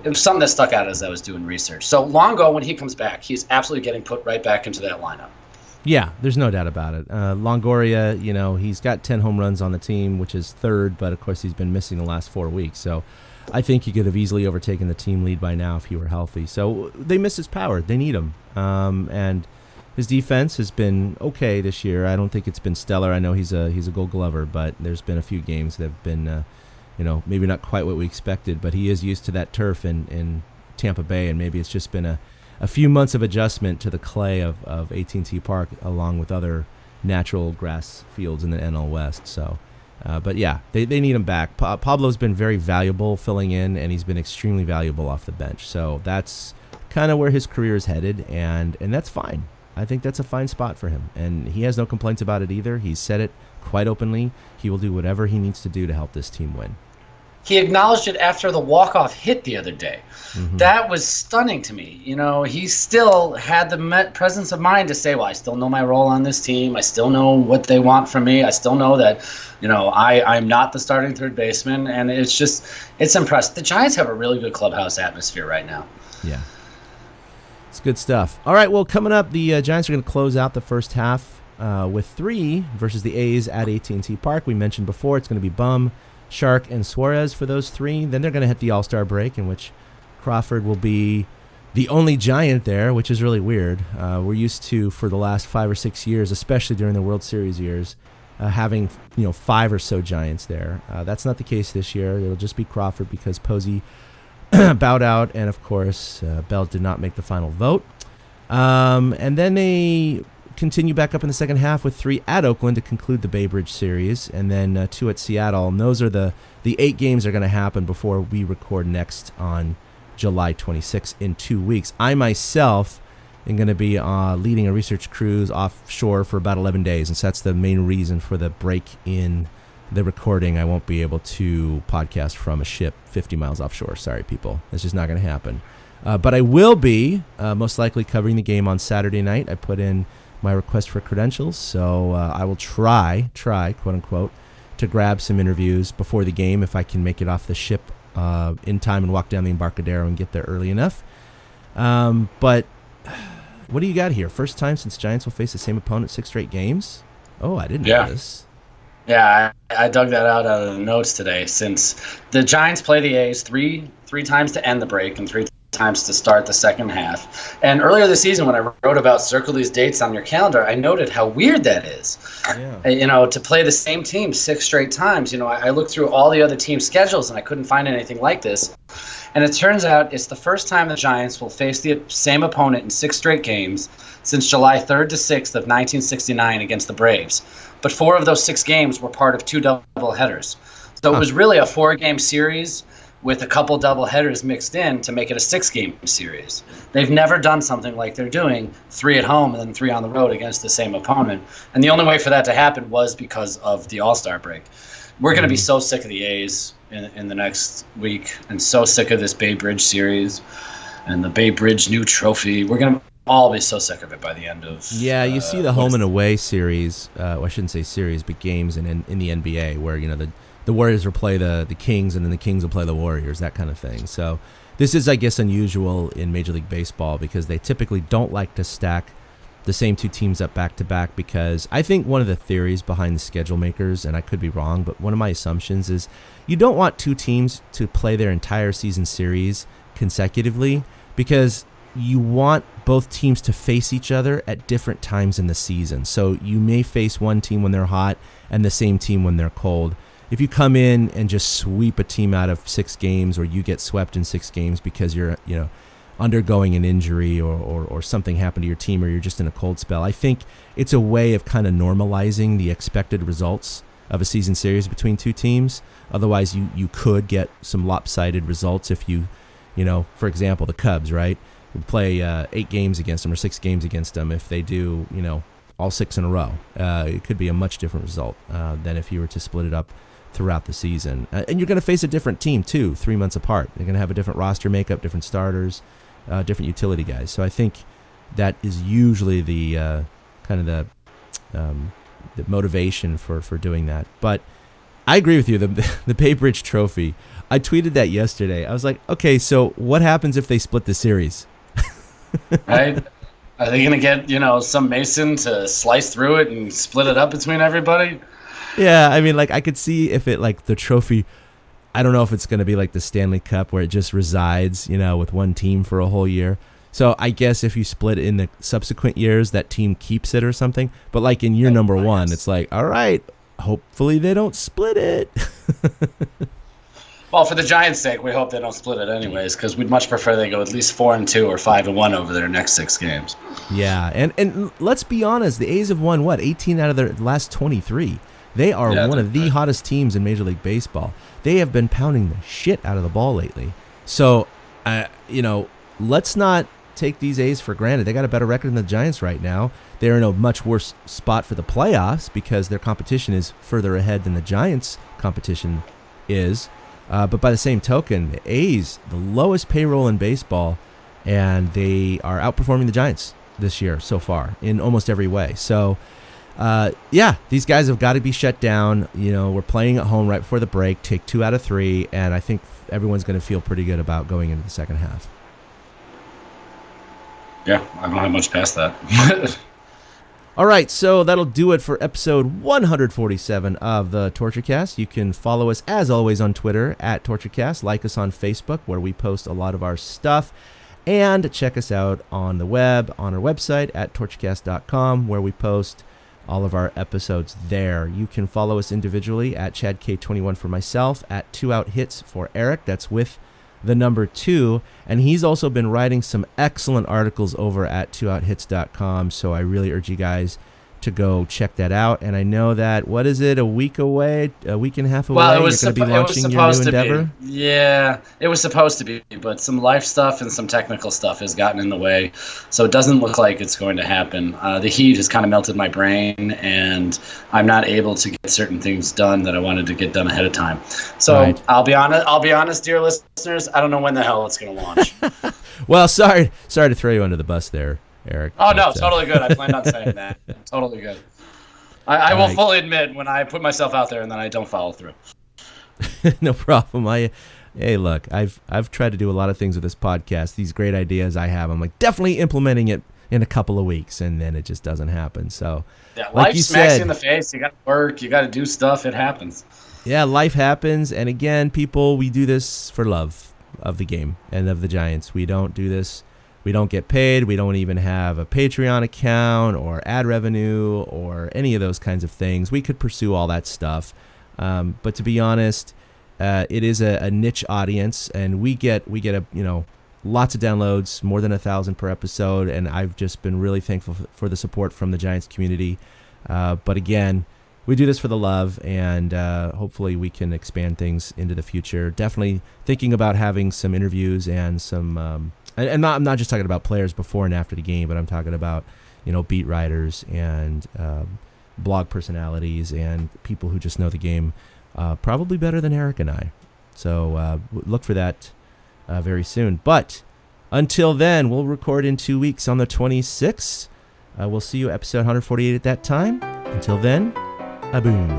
was something that stuck out as I was doing research. So Longo, when he comes back, he's absolutely getting put right back into that lineup. Yeah, there's no doubt about it. Longoria, he's got 10 home runs on the team, which is third, but of course he's been missing the last 4 weeks. So I think he could have easily overtaken the team lead by now if he were healthy. So they miss his power. They need him. And his defense has been okay this year. I don't think it's been stellar. I know he's a Gold Glover, but there's been a few games that have been, maybe not quite what we expected. But he is used to that turf in Tampa Bay, and maybe it's just been a few months of adjustment to the clay of AT&T Park, along with other natural grass fields in the NL West. So, but yeah, they need him back. Pablo's been very valuable filling in, and he's been extremely valuable off the bench. So that's kind of where his career is headed, and that's fine. I think that's a fine spot for him, and he has no complaints about it either. He's said it quite openly. He will do whatever he needs to do to help this team win. He acknowledged it after the walk-off hit the other day. Mm-hmm. That was stunning to me. He still had the presence of mind to say, well, I still know my role on this team. I still know what they want from me. I still know that, I'm not the starting third baseman. And it's impressive. The Giants have a really good clubhouse atmosphere right now. Yeah. It's good stuff. All right, well, coming up, the Giants are going to close out the first half with 3 versus the A's at AT&T Park. We mentioned before it's going to be Bum, Shark, and Suarez for those 3. Then they're going to hit the All-Star break, in which Crawford will be the only Giant there, which is really weird. We're used to, for the last 5 or 6 years, especially during the World Series years, having 5 or so Giants there. That's not the case this year. It'll just be Crawford because Posey bowed out, and of course Bell did not make the final vote. And then they continue back up in the second half with 3 at Oakland to conclude the Bay Bridge series, and then 2 at Seattle. And those are the 8 games are going to happen before we record next on July 26th in 2 weeks. I myself am going to be leading a research cruise offshore for about 11 days, and so that's the main reason for the break in the recording. I won't be able to podcast from a ship 50 miles offshore. Sorry, people. It's just not going to happen. But I will be most likely covering the game on Saturday night. I put in my request for credentials, so I will try, quote unquote, to grab some interviews before the game if I can make it off the ship in time and walk down the Embarcadero and get there early enough. But what do you got here? First time since Giants will face the same opponent 6 straight games? Oh, I didn't know this. Yeah, I dug that out of the notes today. Since the Giants play the A's three times to end the break and 3 times to start the second half. And earlier this season, when I wrote about circle these dates on your calendar, I noted how weird that is. Yeah. To play the same team 6 straight times. I looked through all the other team schedules and I couldn't find anything like this. And it turns out it's the first time the Giants will face the same opponent in 6 straight games since July 3rd to 6th of 1969 against the Braves. But 4 of those 6 games were part of 2 doubleheaders. So it was really a 4-game series with a couple doubleheaders mixed in to make it a 6-game series. They've never done something like they're doing, 3 at home and then 3 on the road against the same opponent. And the only way for that to happen was because of the All-Star break. We're going to be so sick of the A's in the next week and so sick of this Bay Bridge series and the Bay Bridge new trophy. We're going to all be so sick of it by the end of... Yeah, you see the home and away series, well, I shouldn't say series, but games in the NBA where, the Warriors will play the Kings and then the Kings will play the Warriors, that kind of thing. So this is, I guess, unusual in Major League Baseball because they typically don't like to stack the same 2 teams up back-to-back because I think one of the theories behind the schedule makers, and I could be wrong, but one of my assumptions is you don't want 2 teams to play their entire season series consecutively because you want both teams to face each other at different times in the season. So you may face one team when they're hot and the same team when they're cold. If you come in and just sweep a team out of 6 games or you get swept in 6 games because you're, undergoing an injury or something happened to your team or you're just in a cold spell, I think it's a way of kind of normalizing the expected results of a season series between 2 teams. Otherwise, you could get some lopsided results if you for example, the Cubs, right? We play 8 games against them or 6 games against them. If they do, all 6 in a row, it could be a much different result than if you were to split it up throughout the season. And you're going to face a different team, too, 3 months apart. They're going to have a different roster makeup, different starters, different utility guys. So I think that is usually the kind of the motivation for doing that. But I agree with you. The Bay Bridge Trophy, I tweeted that yesterday. I was like, okay, so what happens if they split the series? Right? Are they going to get, some Mason to slice through it and split it up between everybody? Yeah, I mean, I could see if it, the trophy, I don't know if it's going to be like the Stanley Cup where it just resides, with one team for a whole year. So I guess if you split it in the subsequent years, that team keeps it or something. But in year number 1, it's all right, hopefully they don't split it. Well, for the Giants' sake, we hope they don't split it anyways, because we'd much prefer they go at least 4-2 or 5-1 over their next 6 games. Yeah, and let's be honest, the A's have won 18 out of their last 23. They are one of the hottest teams in Major League Baseball. They have been pounding the shit out of the ball lately. So, let's not take these A's for granted. They got a better record than the Giants right now. They're in a much worse spot for the playoffs because their competition is further ahead than the Giants' competition is. But by the same token, the A's, the lowest payroll in baseball, and they are outperforming the Giants this year so far in almost every way. So, these guys have got to be shut down. We're playing at home right before the break, take 2 out of 3, and I think everyone's going to feel pretty good about going into the second half. Yeah, I don't have much past that. All right, so that'll do it for episode 147 of the TortureCast. You can follow us, as always, on Twitter at TortureCast. Like us on Facebook, where we post a lot of our stuff. And check us out on the web, on our website at torturecast.com, where we post all of our episodes there. You can follow us individually at ChadK21 for myself, at 2 Out Hits for Eric. That's with the number 2. And he's also been writing some excellent articles over at 2outhits.com. So I really urge you guys to go check that out. And I know that, what is it, a week and a half away? Well, you're going to be launching your new endeavor? Yeah, it was supposed to be, but some life stuff and some technical stuff has gotten in the way. So it doesn't look like it's going to happen. The heat has kind of melted my brain, and I'm not able to get certain things done that I wanted to get done ahead of time. So right. I'll be honest, dear listeners, I don't know when the hell it's going to launch. Well, sorry to throw you under the bus there, Eric. Oh, no, totally good. I planned on saying that. Totally good. I will fully admit when I put myself out there and then I don't follow through. No problem. Hey, look, I've tried to do a lot of things with this podcast. These great ideas I have, I'm like definitely implementing it in a couple of weeks, and then it just doesn't happen. So, yeah, like life smacks you in the face. You got to work. You got to do stuff. It happens. Yeah, life happens. And again, people, we do this for love of the game and of the Giants. We don't do this. We don't get paid. We don't even have a Patreon account or ad revenue or any of those kinds of things. We could pursue all that stuff. But to be honest, it is a niche audience, and we get lots of downloads, more than 1,000 per episode, and I've just been really thankful for the support from the Giants community. But again, we do this for the love, and hopefully we can expand things into the future. Definitely thinking about having some interviews and some... I'm not just talking about players before and after the game, but I'm talking about, beat writers and blog personalities and people who just know the game probably better than Eric and I. So look for that very soon. But until then, we'll record in 2 weeks on the 26th. We'll see you episode 148 at that time. Until then, a boom.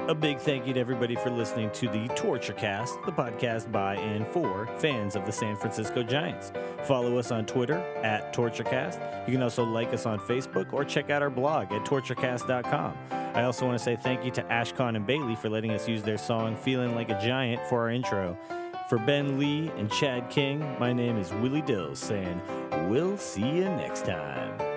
A big thank you to everybody for listening to the TortureCast, the podcast by and for fans of the San Francisco Giants. Follow us on Twitter at TortureCast. You can also like us on Facebook or check out our blog at torturecast.com. I also want to say thank you to Ashcon and Bailey for letting us use their song Feeling Like a Giant for our intro. For Ben Lee and Chad King, my name is Willie Dills saying, we'll see you next time.